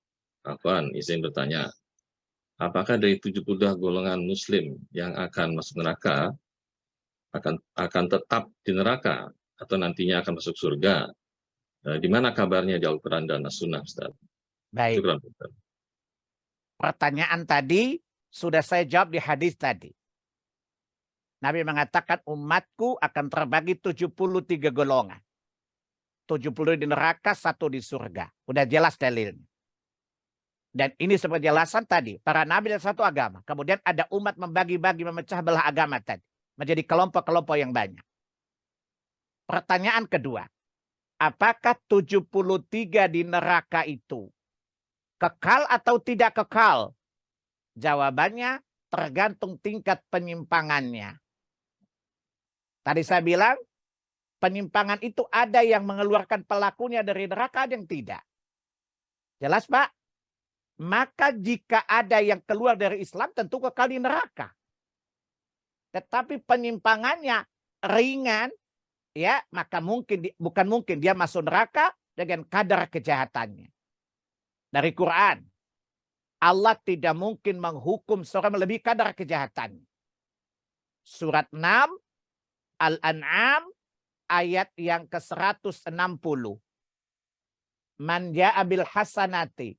Afwan, izin bertanya. Apakah dari 72 golongan Muslim yang akan masuk neraka akan tetap di neraka atau nantinya akan masuk surga? Di mana kabarnya di Al-Quran dan As-Sunnah, Ustadz? Baik. Syukran, Ustadz. Pertanyaan tadi sudah saya jawab di hadis tadi. Nabi mengatakan umatku akan terbagi 73 golongan. 70 di neraka, 1 di surga. Udah jelas dalilnya. Dan ini sebagai penjelasan tadi. Para nabi dan satu agama. Kemudian ada umat membagi-bagi, memecah belah agama tadi. Menjadi kelompok-kelompok yang banyak. Pertanyaan kedua. Apakah 73 di neraka itu kekal atau tidak kekal? Jawabannya tergantung tingkat penyimpangannya. Tadi saya bilang, penyimpangan itu ada yang mengeluarkan pelakunya dari neraka, ada yang tidak. Jelas, Pak? Maka jika ada yang keluar dari Islam, tentu kekal di neraka. Tetapi penyimpangannya ringan, ya, maka bukan mungkin dia masuk neraka dengan kadar kejahatannya. Dari Quran, Allah tidak mungkin menghukum seorang melebihi kadar kejahatan. Surat 6 Al-An'am ayat yang ke-160. Man ja'a bil hasanati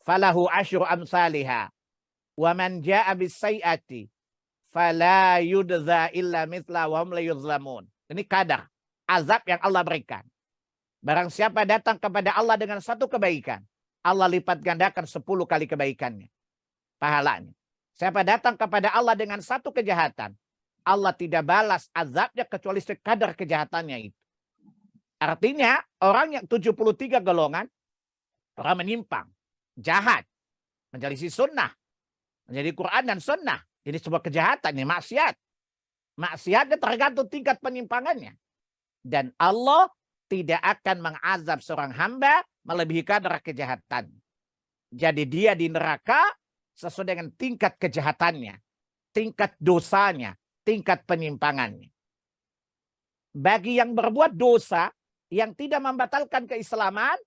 falahu asyru amsalihha wa man ja'a bis sayyiati fala yudza illa mithla wa hum la yuzlamun. Ini kadar azab yang Allah berikan. Barang siapa datang kepada Allah dengan satu kebaikan, Allah lipat gandakan 10 kali kebaikannya, pahalanya. Siapa datang kepada Allah dengan satu kejahatan, Allah tidak balas azabnya kecuali sekadar kejahatannya itu. Artinya orang yang 73 golongan, orang menyimpang, jahat, menjadi sunnah, menjadi Quran dan sunnah. Ini sebuah kejahatan, ini maksiat. Maksiatnya tergantung tingkat penyimpangannya. Dan Allah tidak akan mengazab seorang hamba melebihi kadar kejahatan. Jadi dia di neraka sesuai dengan tingkat kejahatannya, tingkat dosanya, tingkat penyimpangannya. Bagi yang berbuat dosa yang tidak membatalkan keislaman,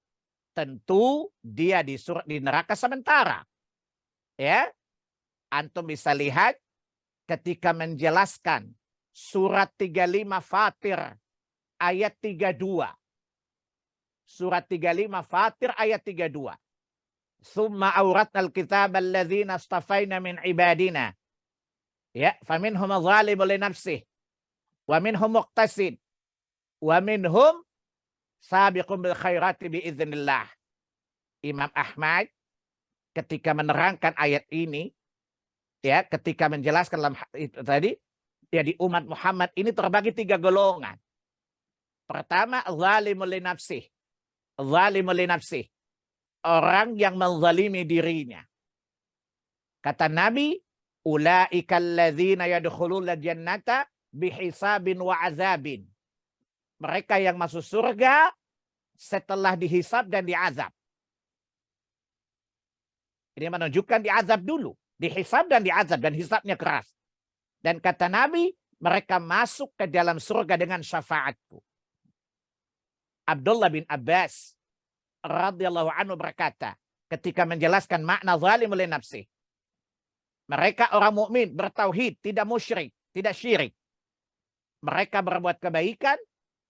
tentu dia di neraka sementara. Ya, antum bisa lihat ketika menjelaskan surat 35 Fatir ayat 32. Surat 35 Fatir ayat 32. Summa awratnal kitab alladzina astafaina min ibadina. Ya, faminhum zalimun li nafsihi wa minhum muqtasid wa minhum Sabiqum bil khairati biiznillah. Imam Ahmad ketika menerangkan ayat ini, ya, ketika menjelaskan dalam itu tadi, ya, di umat Muhammad ini terbagi 3 golongan. Pertama, zalimul li nafsih. Zalimul li nafsih. Orang yang menzalimi dirinya. Kata Nabi, ulaikal ladzina yadkhuluna jannata bihisabin wa azabin. Mereka yang masuk surga setelah dihisab dan diazab. Ini menunjukkan diazab dulu, dihisab dan diazab, dan hisabnya keras. Dan kata Nabi, mereka masuk ke dalam surga dengan syafaatku. Abdullah bin Abbas radhiyallahu anhu berkata, ketika menjelaskan makna zalim li nafsi, mereka orang mukmin bertauhid, tidak musyrik, tidak syirik. Mereka berbuat kebaikan,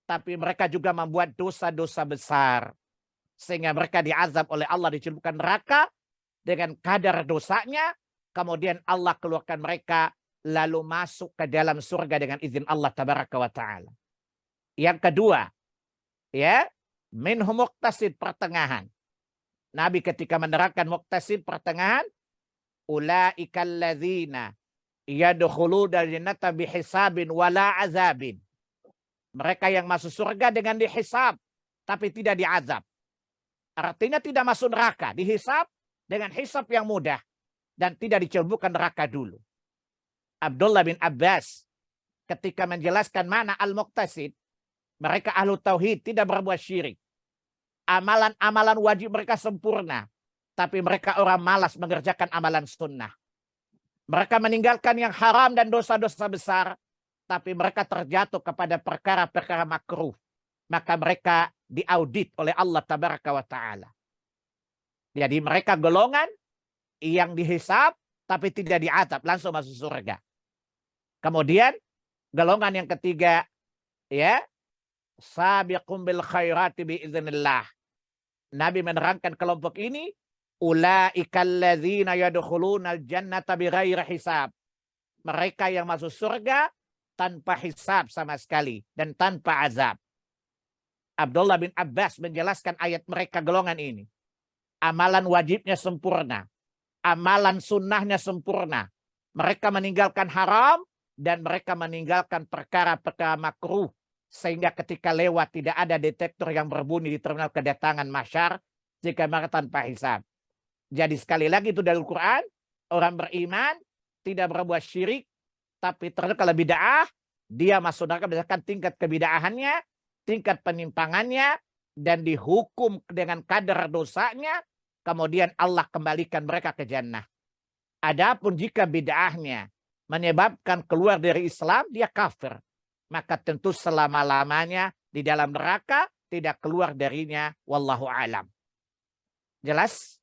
tapi mereka juga membuat dosa-dosa besar. Sehingga mereka diazab oleh Allah, dicelupkan neraka dengan kadar dosanya. Kemudian Allah keluarkan mereka, lalu masuk ke dalam surga dengan izin Allah tabaraka wa ta'ala. Yang kedua, ya, minhum muqtasid, pertengahan. Nabi ketika menerangkan muqtasid, pertengahan, ulaikal ladzina yadkhuluna jannata bihisabin wala azabin. Mereka yang masuk surga dengan dihisab, tapi tidak diazab. Artinya tidak masuk neraka, dihisab dengan hisab yang mudah, dan tidak dicelupkan neraka dulu. Abdullah bin Abbas ketika menjelaskan makna al-muqtasid, mereka ahlu tauhid, tidak berbuat syirik. Amalan-amalan wajib mereka sempurna, tapi mereka orang malas mengerjakan amalan sunnah. Mereka meninggalkan yang haram dan dosa-dosa besar, tapi mereka terjatuh kepada perkara-perkara makruh. Maka mereka diaudit oleh Allah tabaraka wa ta'ala. Jadi mereka golongan yang dihisab, tapi tidak diazab, langsung masuk surga. Kemudian golongan yang ketiga, ya, sabiqum bil khairati biiznillah. Nabi menerangkan kelompok ini, ulaikal ladzina yadkhulunal jannata bighairi hisab. Mereka yang masuk surga tanpa hisab sama sekali dan tanpa azab. Abdullah bin Abbas menjelaskan ayat mereka golongan ini. Amalan wajibnya sempurna, amalan sunnahnya sempurna. Mereka meninggalkan haram dan mereka meninggalkan perkara-perkara makruh. Sehingga ketika lewat tidak ada detektor yang berbunyi di terminal kedatangan mahsyar jika mereka tanpa hisab. Jadi sekali lagi itu dari Al-Quran, orang beriman tidak berbuat syirik, tapi ternyata kalau bid'ah, dia masuk neraka berdasarkan tingkat kebid'ahannya, tingkat penyimpangannya, dan dihukum dengan kadar dosanya, kemudian Allah kembalikan mereka ke jannah. Adapun jika bid'ahnya menyebabkan keluar dari Islam, dia kafir. Maka tentu selama-lamanya di dalam neraka, tidak keluar darinya, wallahu alam. Jelas?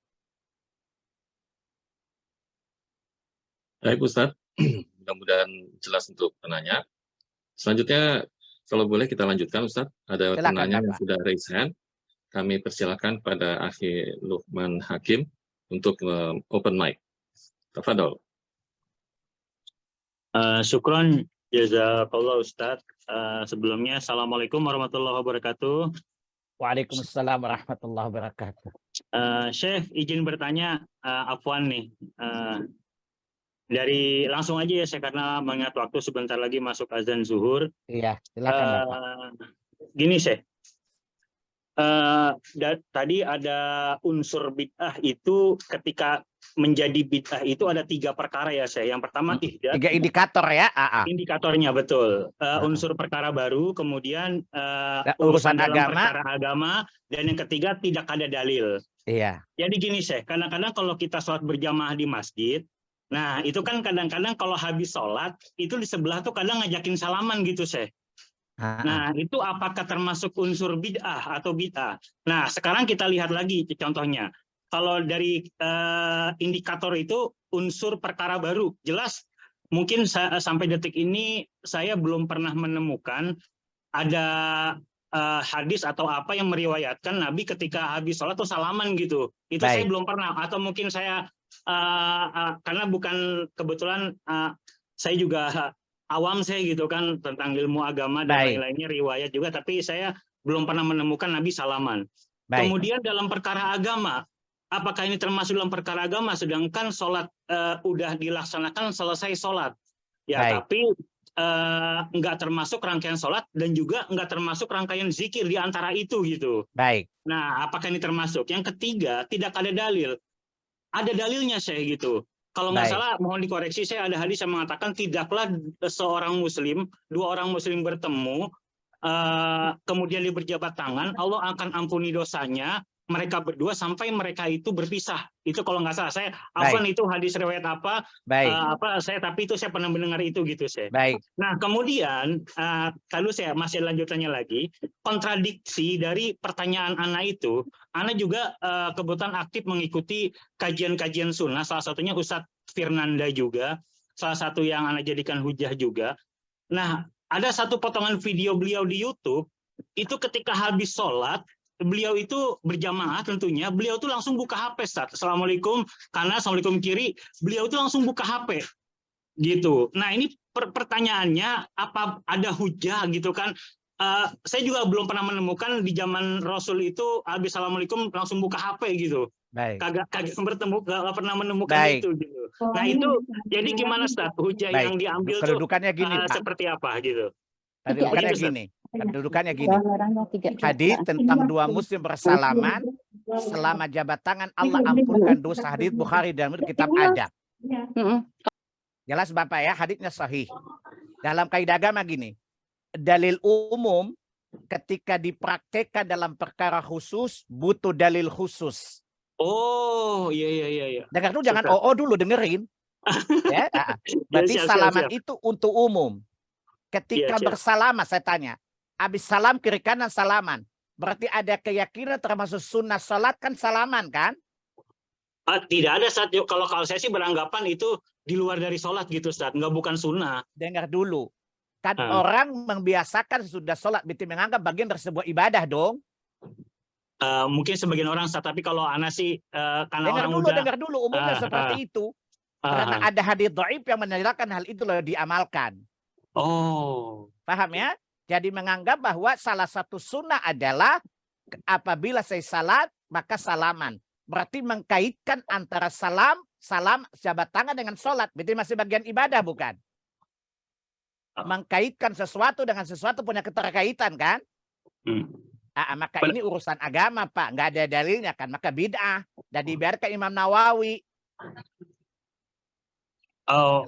Baik Ustaz, mudah-mudahan jelas untuk penanya. Selanjutnya, kalau boleh kita lanjutkan Ustaz. Ada Silakan, penanya yang Bapak. sudah raise hand. Kami persilakan pada Akhi Luqman Hakim untuk open mic. Tafadhol. Syukron jazakallah Ustaz. Sebelumnya Assalamualaikum warahmatullahi wabarakatuh. Waalaikumsalam warahmatullahi wabarakatuh. Syekh izin bertanya, afwan nih. Dari langsung aja ya saya, karena mengingat waktu sebentar lagi masuk azan zuhur. Iya, silakan Bapak. Gini Syekh. Tadi ada unsur bid'ah itu, ketika menjadi bid'ah itu ada 3 perkara ya Syekh. Yang pertama 3 indikator ya. Indikatornya betul. Unsur perkara baru, kemudian urusan dalam agama, perkara agama, dan yang ketiga tidak ada dalil. Iya. Jadi gini Syekh, kadang-kadang kalau kita sholat berjamaah di masjid, nah itu kan kadang-kadang kalau habis sholat itu di sebelah tuh kadang ngajakin salaman gitu Syekh. Nah itu apakah termasuk unsur bid'ah atau bid'ah? Nah sekarang kita lihat lagi contohnya. Kalau dari indikator itu unsur perkara baru, jelas mungkin sampai detik ini saya belum pernah menemukan ada hadis atau apa yang meriwayatkan Nabi ketika habis sholat tuh salaman gitu. Itu Baik. saya belum pernah, atau mungkin saya karena bukan kebetulan saya juga awam saya gitu kan tentang ilmu agama dan lain-lainnya, riwayat juga, tapi saya belum pernah menemukan Nabi salaman. Baik. Kemudian dalam perkara agama, apakah ini termasuk dalam perkara agama? Sedangkan sholat udah dilaksanakan, selesai sholat. Ya, Baik. tapi nggak termasuk rangkaian sholat dan juga nggak termasuk rangkaian zikir di antara itu gitu. Baik. Nah, apakah ini termasuk? Yang ketiga, tidak ada dalil. Ada dalilnya saya gitu. Kalau nggak Baik. salah, mohon dikoreksi, saya ada hadis yang mengatakan tidaklah seorang muslim, dua orang muslim bertemu, kemudian dia berjabat tangan, Allah akan ampuni dosanya mereka berdua sampai mereka itu berpisah. Itu kalau nggak salah, saya afwan itu hadis riwayat apa? Baik. Tapi itu saya pernah mendengar itu gitu saya. Baik. Nah kemudian kalau saya masih lanjutannya lagi, kontradiksi dari pertanyaan Ana itu, Ana juga kebetulan aktif mengikuti kajian-kajian sunnah, salah satunya Ustadz Firnanda juga, salah satu yang Ana jadikan hujah juga. Nah ada satu potongan video beliau di YouTube, itu ketika habis sholat, beliau itu berjamaah tentunya, beliau tuh langsung buka HP, Ustaz. Assalamualaikum, karena Assalamualaikum kiri, beliau tuh langsung buka HP. Gitu. Nah ini pertanyaannya, apa ada hujah gitu kan? Saya juga belum pernah menemukan di zaman Rasul itu, habis Assalamualaikum langsung buka HP gitu. Baik. Kagak bertemu, nggak pernah menemukan Baik. itu gitu. Nah itu, jadi gimana Ustaz? Hujah Baik. yang diambil tuh Kedudukannya gini, Pak. seperti apa gitu? Kedudukannya Begitu, Ustaz. gini. Kedudukannya gini. Hadis tentang dua muslim bersalaman selama jabat tangan Allah ampunkan dosa. Hadis Bukhari dan kitab adab. Jelas Bapak ya, hadisnya sahih. Dalam kaidah agama gini, dalil umum ketika dipraktekkan dalam perkara khusus butuh dalil khusus. Oh, iya. Dengar dulu, jangan dulu dengerin. Ya, berarti siap, salaman siap. itu untuk umum. Ketika Siap. bersalaman, saya tanya, habis salam kiri kanan salaman, berarti ada keyakinan termasuk sunnah salat kan salaman kan? Tidak ada saat kalau saya sih beranggapan itu di luar dari sholat gitu, Ustaz. Nggak, bukan sunnah. Dengar dulu, kan orang membiasakan sudah salat, berarti menganggap bagian dari sebuah ibadah dong. Mungkin sebagian orang, Ustaz, tapi kalau Ana sih karena dengar dulu, umumnya seperti itu. Karena ada hadis dhaif yang menyatakan hal itu loh diamalkan. Oh. Paham ya? Jadi menganggap bahwa salah satu sunnah adalah apabila saya salat, maka salaman. Berarti mengkaitkan antara salam jabat tangan dengan sholat. Berarti masih bagian ibadah bukan? Mengkaitkan sesuatu dengan sesuatu punya keterkaitan kan? Maka ini urusan agama Pak. Nggak ada dalilnya kan? Maka bid'ah. Dan dibiarkan Imam Nawawi. Oh,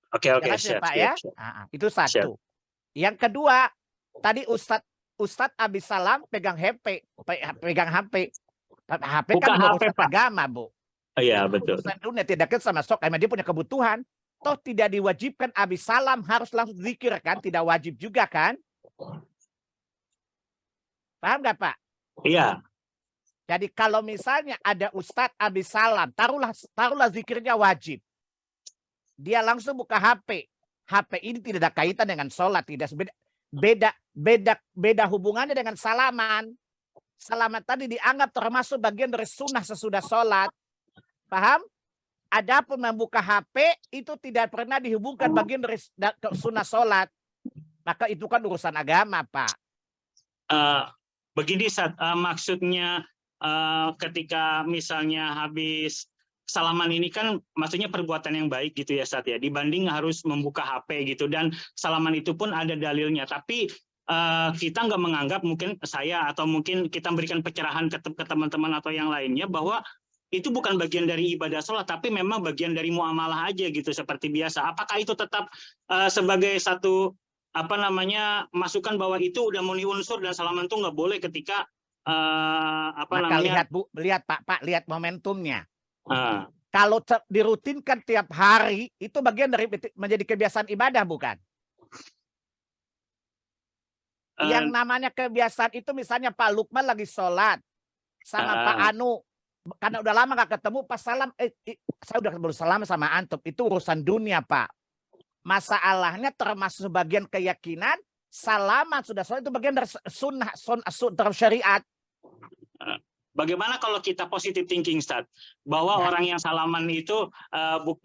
oke. Siap, Pak ya. Itu satu. Siap. Yang kedua, tadi Ustadz abis salam pegang HP. HP bukan kan HP, urusan agama, Bu. Oh, iya, betul. Urusan dunia tidak sama sok, emang dia punya kebutuhan. Toh tidak diwajibkan abis salam harus langsung zikir kan? Tidak wajib juga kan? Paham nggak Pak? Iya. Jadi kalau misalnya ada Ustadz abis salam, taruhlah zikirnya wajib. Dia langsung buka HP. HP ini tidak ada kaitan dengan sholat, tidak beda hubungannya dengan salaman. Salaman tadi dianggap termasuk bagian dari sunnah sesudah sholat. Paham? Adapun membuka HP itu tidak pernah dihubungkan bagian dari sunnah sholat. Maka itu kan urusan agama, Pak. Begini, maksudnya ketika misalnya habis salaman ini kan maksudnya perbuatan yang baik gitu ya, Ustaz ya, dibanding harus membuka HP gitu, dan salaman itu pun ada dalilnya, tapi kita nggak menganggap, mungkin saya atau mungkin kita memberikan pencerahan ke teman-teman atau yang lainnya bahwa itu bukan bagian dari ibadah sholat, tapi memang bagian dari muamalah aja gitu seperti biasa. Apakah itu tetap sebagai satu masukan bahwa itu udah memenuhi unsur dan salaman itu nggak boleh ketika lihat Pak, lihat momentumnya. Kalau dirutinkan tiap hari, itu bagian dari menjadi kebiasaan ibadah, bukan? Yang namanya kebiasaan itu misalnya Pak Lukman lagi sholat sama Pak Anu, karena udah lama gak ketemu, pas salam, saya udah baru salam sama antum, itu urusan dunia Pak. Masalahnya termasuk bagian keyakinan, salaman sudah sholat itu bagian dari sunnah syariat. bagaimana kalau kita positive thinking, Ustaz? Bahwa orang yang salaman itu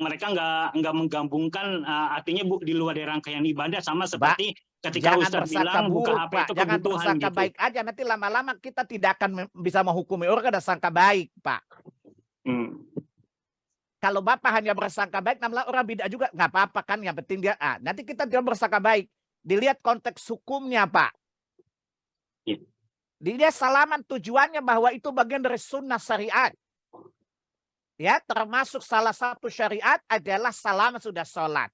mereka nggak menggabungkan, artinya di luar dari rangkaian ibadah, sama seperti ketika Jangan Ustaz bersangka bilang buka buruk, HP Pak. itu Jangan kebutuhan bersangka gitu. baik aja. Nanti lama-lama kita tidak akan bisa menghukumi orang ada sangka baik, Pak. Kalau Bapak hanya bersangka baik, namanya orang bid'ah juga nggak apa-apa kan. Yang penting dia, nanti kita dia bersangka baik. Dilihat konteks hukumnya, Pak. Dilihat salaman tujuannya bahwa itu bagian dari sunnah syariat. Ya, termasuk salah satu syariat adalah salaman sudah sholat.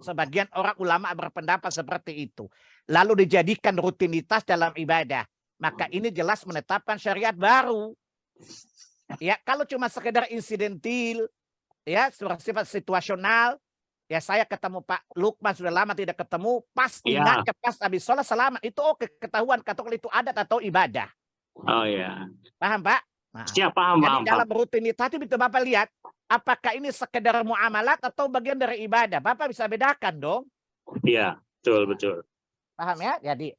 Sebagian orang ulama berpendapat seperti itu. Lalu dijadikan rutinitas dalam ibadah. Maka ini jelas menetapkan syariat baru. Ya, kalau cuma sekedar insidentil, ya, sifat situasional, ya saya ketemu Pak Lukman sudah lama tidak ketemu, pas indahnya pas habis sholat selamat, itu oke, ketahuan katakan itu adat atau ibadah. Oh ya. Paham, Pak? Nah, siap, paham. Jadi dalam rutinitas itu Bapak lihat, apakah ini sekedar muamalat atau bagian dari ibadah? Bapak bisa bedakan dong. Iya, betul. Paham ya? Jadi,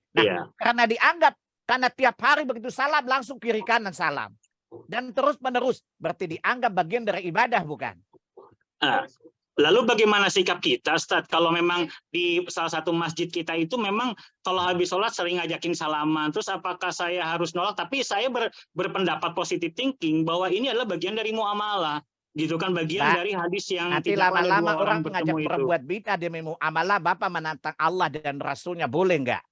karena dianggap, karena tiap hari begitu salam, langsung kiri kanan salam. Dan terus menerus, berarti dianggap bagian dari ibadah, bukan? Lalu bagaimana sikap kita, Ustaz? Kalau memang di salah satu masjid kita itu memang kalau habis sholat sering ngajakin salaman, terus apakah saya harus nolak? Tapi saya berpendapat positive thinking bahwa ini adalah bagian dari muamalah, gitu kan, bagian dari hadis yang nanti tidak ada lama-lama dua orang bertemu ngajak itu. berbuat bid'ah demi muamalah, Bapak menantang Allah dan Rasulnya, boleh nggak?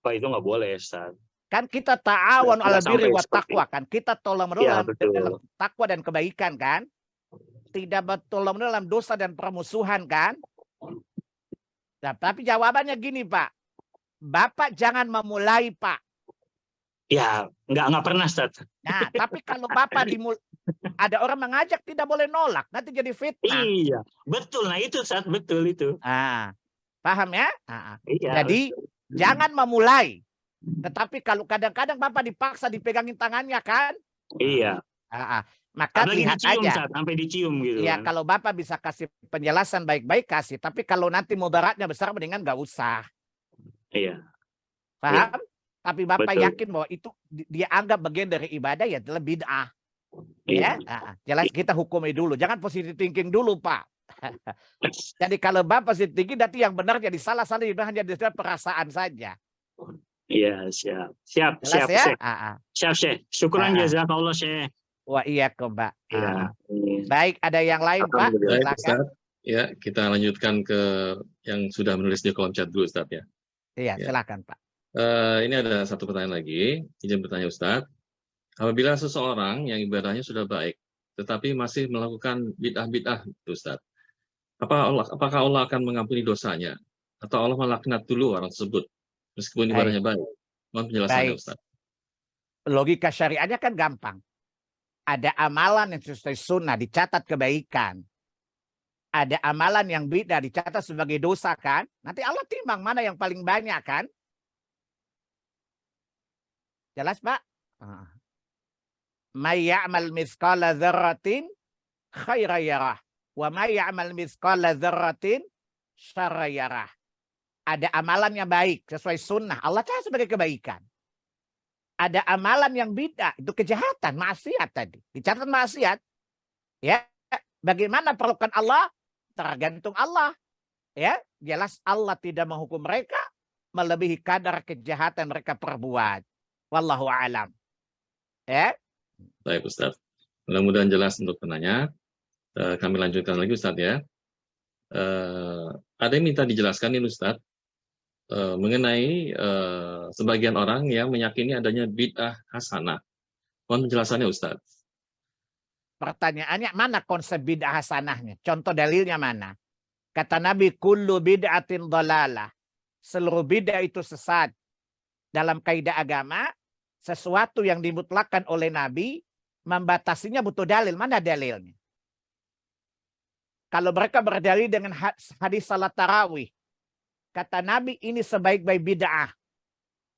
Pak, itu nggak boleh, Ustaz. Kan kita ta'awun ala birri wa taqwa, kan kita tolong menolong dalam takwa dan kebaikan, kan? Tidak bertolong dalam dosa dan permusuhan, kan? Nah, tapi jawabannya gini, Pak. Bapak jangan memulai, Pak. Ya, nggak pernah, Ustaz. Nah, tapi kalau Bapak ada orang mengajak, tidak boleh nolak. Nanti jadi fitnah. Iya, betul. Nah itu, Ustaz, betul itu. Paham ya? Iya, jadi jangan memulai. Tetapi kalau kadang-kadang Bapak dipaksa dipegangin tangannya, kan? Iya. Maka lihat dicium, aja. Saat, sampai dicium gitu. Ya, kan? kalau Bapak bisa kasih penjelasan baik-baik, kasih. Tapi kalau nanti mudaratnya besar, mendingan nggak usah. Iya. Paham? Iya. Tapi Bapak Betul. yakin bahwa itu dia anggap bagian dari ibadah, ya adalah bid'ah. Iya. Ya, jelas kita hukumi dulu. Jangan positive thinking dulu, Pak. Jadi kalau Bapak positive thinking, nanti yang benar jadi salah-salah, hanya dari perasaan saja. Iya, siap. Siap, jelas siap, ya? Siap, Syekh. Syukran jazakallah, Syekh. Wah, iya kok, Mbak. Iya. Baik, ada yang lain, Pak? Baik, Ustaz. Ya, kita lanjutkan ke yang sudah menulis di kolom chat dulu, Ustaz, ya. Iya, silakan, Pak. Ini ada satu pertanyaan lagi. Izin bertanya, Ustaz. Apabila seseorang yang ibadahnya sudah baik, tetapi masih melakukan bid'ah-bid'ah, Ustaz, apakah Allah akan mengampuni dosanya? Atau Allah melaknat dulu orang tersebut, meskipun ibadahnya baik? Mohon penjelasannya, Ustaz. Logika syariatnya kan gampang. Ada amalan yang sesuai sunnah, dicatat kebaikan. Ada amalan yang bid'ah, dicatat sebagai dosa, kan? Nanti Allah timbang mana yang paling banyak, kan? Jelas, Pak? May ya'mal mithqala dzarratin khairan yarah, wa may ya'mal mithqala dzarratin syarran yarah. Ada amalan yang baik sesuai sunnah, Allah catat sebagai kebaikan. Ada amalan yang bid'ah, itu kejahatan, maksiat tadi. Dicatat maksiat. Ya, bagaimana perlukan Allah? Tergantung Allah. Ya, jelas Allah tidak menghukum mereka melebihi kadar kejahatan mereka perbuat. Wallahu a'lam. Ya. Baik, Ustaz. Mudah-mudahan jelas untuk penanya. Kami lanjutkan lagi, Ustaz, ya. Ada yang minta dijelaskan ini, Ustaz, mengenai sebagian orang yang meyakini adanya bid'ah hasanah. Mohon penjelasannya, Ustaz. Pertanyaannya, mana konsep bid'ah hasanahnya? Contoh dalilnya mana? Kata Nabi, kullu bid'atin dhalalah. Seluruh bid'ah itu sesat. Dalam kaidah agama, sesuatu yang dimutlakkan oleh Nabi, membatasinya butuh dalil. Mana dalilnya? Kalau mereka berdalil dengan hadis salat tarawih, kata Nabi ini sebaik-baik bid'ah.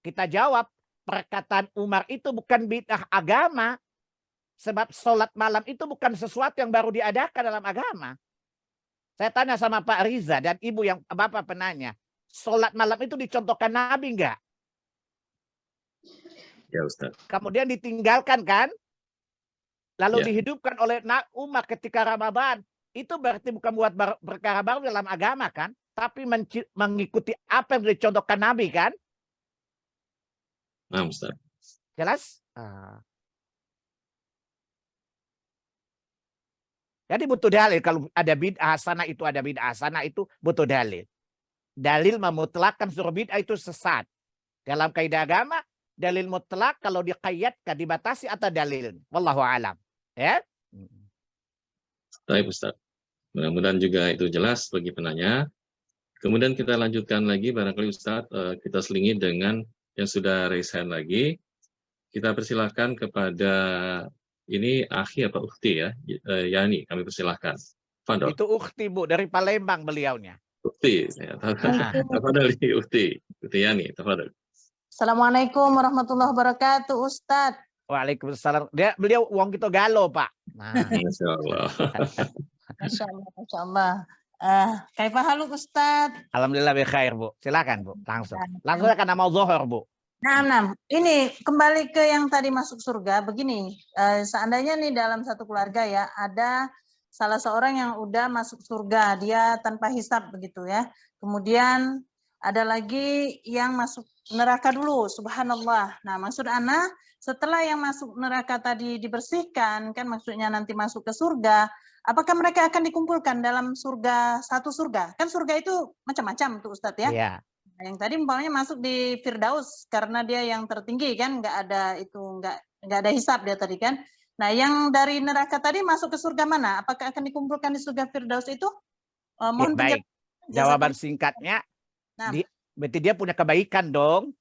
Kita jawab, perkataan Umar itu bukan bid'ah agama. Sebab sholat malam itu bukan sesuatu yang baru diadakan dalam agama. Saya tanya sama Pak Riza dan Ibu yang Bapak penanya. Sholat malam itu dicontohkan Nabi enggak? Ya, Ustaz. Kemudian ditinggalkan, kan? lalu Ya. dihidupkan oleh umat ketika Ramadan, itu berarti bukan buat perkara baru dalam agama kan, tapi mengikuti apa yang dicontohkan Nabi kan? Nah, Ustaz. Jelas? Jadi butuh dalil. Kalau ada bid'ah hasanah itu ada bid'ah hasanah itu butuh dalil. Dalil memutlakkan suruh bid'ah itu sesat. Dalam kaidah agama, dalil mutlak kalau diqayyadkan, dibatasi atau dalil. Wallahu alam. Ya? Baik, Ustaz. Mudah-mudahan juga itu jelas bagi penanya. Kemudian kita lanjutkan lagi, barangkali Ustaz, kita selingi dengan yang sudah raise hand lagi. Kita persilahkan kepada ini akhi apa ukhti ya, Yani, kami persilahkan. Fadol. Itu ukhti Bu, dari Palembang beliaunya. Ukhti, ya, tafadhol ukhti Yani, tafadhol. Assalamualaikum warahmatullahi wabarakatuh, Ustadz. Waalaikumsalam. Beliau wong kita galo, Pak. Nah. Masya Allah. Masya Allah, Masya Allah. Kaifa haluk, Ustadz? Alhamdulillah bikhair, Bu. Silakan, Bu. Langsung akan nama Zuhur, Bu. Nah, ini kembali ke yang tadi masuk surga. Begini, seandainya nih dalam satu keluarga ya, ada salah seorang yang udah masuk surga, dia tanpa hisab begitu ya. Kemudian ada lagi yang masuk neraka dulu, subhanallah. Nah, maksud Ana, setelah yang masuk neraka tadi dibersihkan, kan maksudnya nanti masuk ke surga, apakah mereka akan dikumpulkan dalam surga, satu surga? Kan surga itu macam-macam tuh Ustadz ya. Iya. Nah, yang tadi umpamanya masuk di Firdaus karena dia yang tertinggi kan, nggak ada hisab dia tadi kan. Nah, yang dari neraka tadi masuk ke surga mana? Apakah akan dikumpulkan di surga Firdaus itu? Mohon baik. Jawaban singkatnya, berarti dia punya kebaikan dong.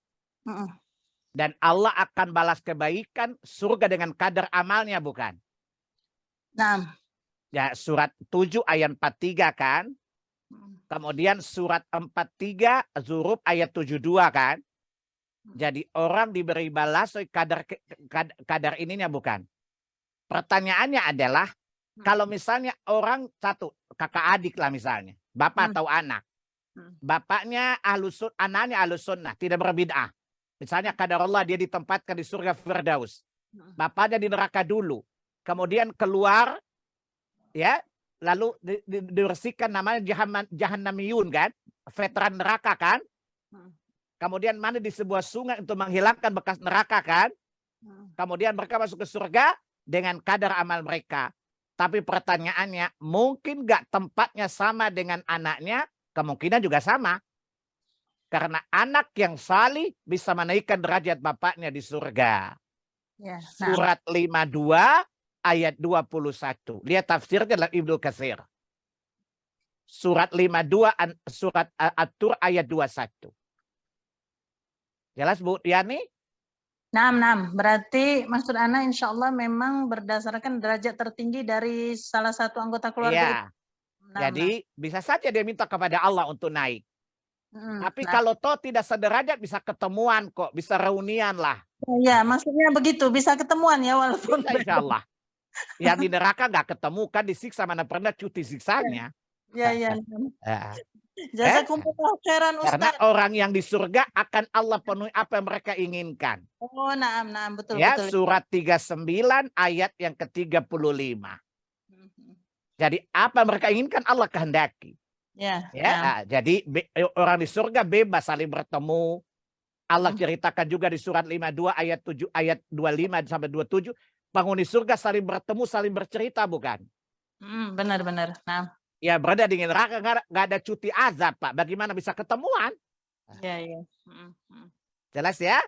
Dan Allah akan balas kebaikan surga dengan kadar amalnya, bukan? Nah. Ya, surat 7 ayat 43 kan? Kemudian surat 43 Zuruf ayat 72 kan? Jadi orang diberi balas kadar ininya bukan? Pertanyaannya adalah kalau misalnya orang satu kakak adik lah misalnya, bapak atau anak. Bapaknya anaknya ahlus sunnah, tidak berbid'ah. Misalnya kadar Allah dia ditempatkan di surga Firdaus. Bapaknya di neraka dulu. Kemudian keluar ya, lalu dibersihkan namanya Jahannamiyun kan, veteran neraka kan. Kemudian mana di sebuah sungai untuk menghilangkan bekas neraka kan. Kemudian mereka masuk ke surga dengan kadar amal mereka. Tapi pertanyaannya, mungkin nggak tempatnya sama dengan anaknya? Kemungkinan juga sama. Karena anak yang salih bisa menaikkan derajat bapaknya di surga. Ya, Surat 52 ayat 21. Lihat tafsirnya dalam Ibnu Katsir. Surat 52, surat At-Tur ayat 21. Jelas Bu Yani? Nah, berarti maksud Ana insya Allah memang berdasarkan derajat tertinggi dari salah satu anggota keluarga. Ya. Jadi bisa saja dia minta kepada Allah untuk naik. Tapi kalau toh tidak sederajat bisa ketemuan kok, bisa reunian lah. Ya, maksudnya begitu, bisa ketemuan ya walaupun. Insya Allah. Yang di neraka nggak ketemu kan disiksa, mana pernah cuti siksanya. Ya. Jazakumullah khairan Ustaz. Karena orang yang di surga akan Allah penuhi apa yang mereka inginkan. Oh, naam, betul. Ya, surat 39 ayat yang ke-35. Jadi apa yang mereka inginkan Allah kehendaki. Ya, jadi orang di surga bebas saling bertemu. Allah ceritakan juga di surat 52 ayat 7 ayat 25 sampai 27, penghuni surga saling bertemu, saling bercerita bukan? Benar. Nah. Ya, berada di neraka nggak ada cuti azab, Pak. Bagaimana bisa ketemuan? Iya. Jelas ya?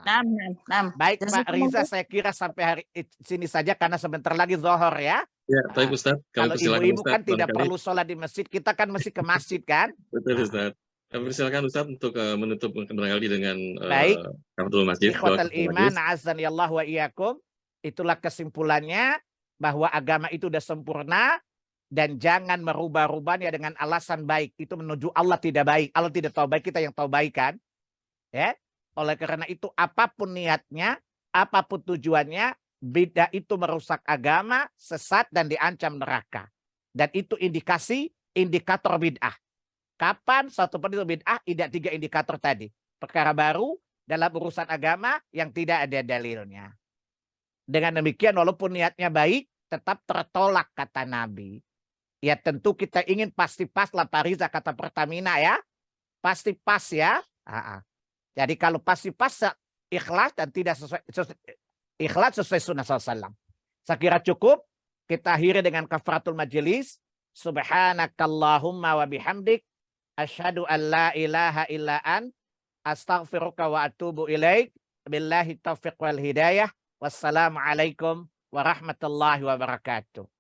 Nah. Baik Pak Riza, saya kira sampai hari sini saja karena sebentar lagi zuhur ya. Ya, baik Ustaz. Kalau ibu-ibu kan tidak perlu sholat di masjid, kita kan mesti ke masjid kan? Betul Ustaz. Kami persilakan Ustaz untuk menutup barangkali dengan baik. Kafatul Masjid. Ikhwatal iman, azanillah wa iyyakum. Itulah kesimpulannya bahwa agama itu sudah sempurna dan jangan merubah-rubahnya dengan alasan baik. Itu menuju Allah tidak baik. Allah tidak tahu baik, kita yang tahu baik kan? Ya. Oleh karena itu apapun niatnya, apapun tujuannya, bid'ah itu merusak agama, sesat dan diancam neraka. Dan itu indikator bid'ah. Kapan satu itu bid'ah? Tidak 3 indikator tadi. Perkara baru dalam urusan agama yang tidak ada dalilnya. Dengan demikian walaupun niatnya baik, tetap tertolak kata Nabi. Ya tentu kita ingin pasti pas lah Pariza kata Pertamina ya. Pasti pas ya. Jadi kalau pasti pas ikhlas dan tidak ikhlas sesuai sunnah SAW. Saya kira cukup. Kita akhiri dengan kafaratul majelis. Subhanakallahumma wa bihamdik. Asyhadu an la ilaha illa an. Astaghfiruka wa atubu ilaik. Billahi taufiq wal hidayah. Wassalamualaikum warahmatullahi wabarakatuh.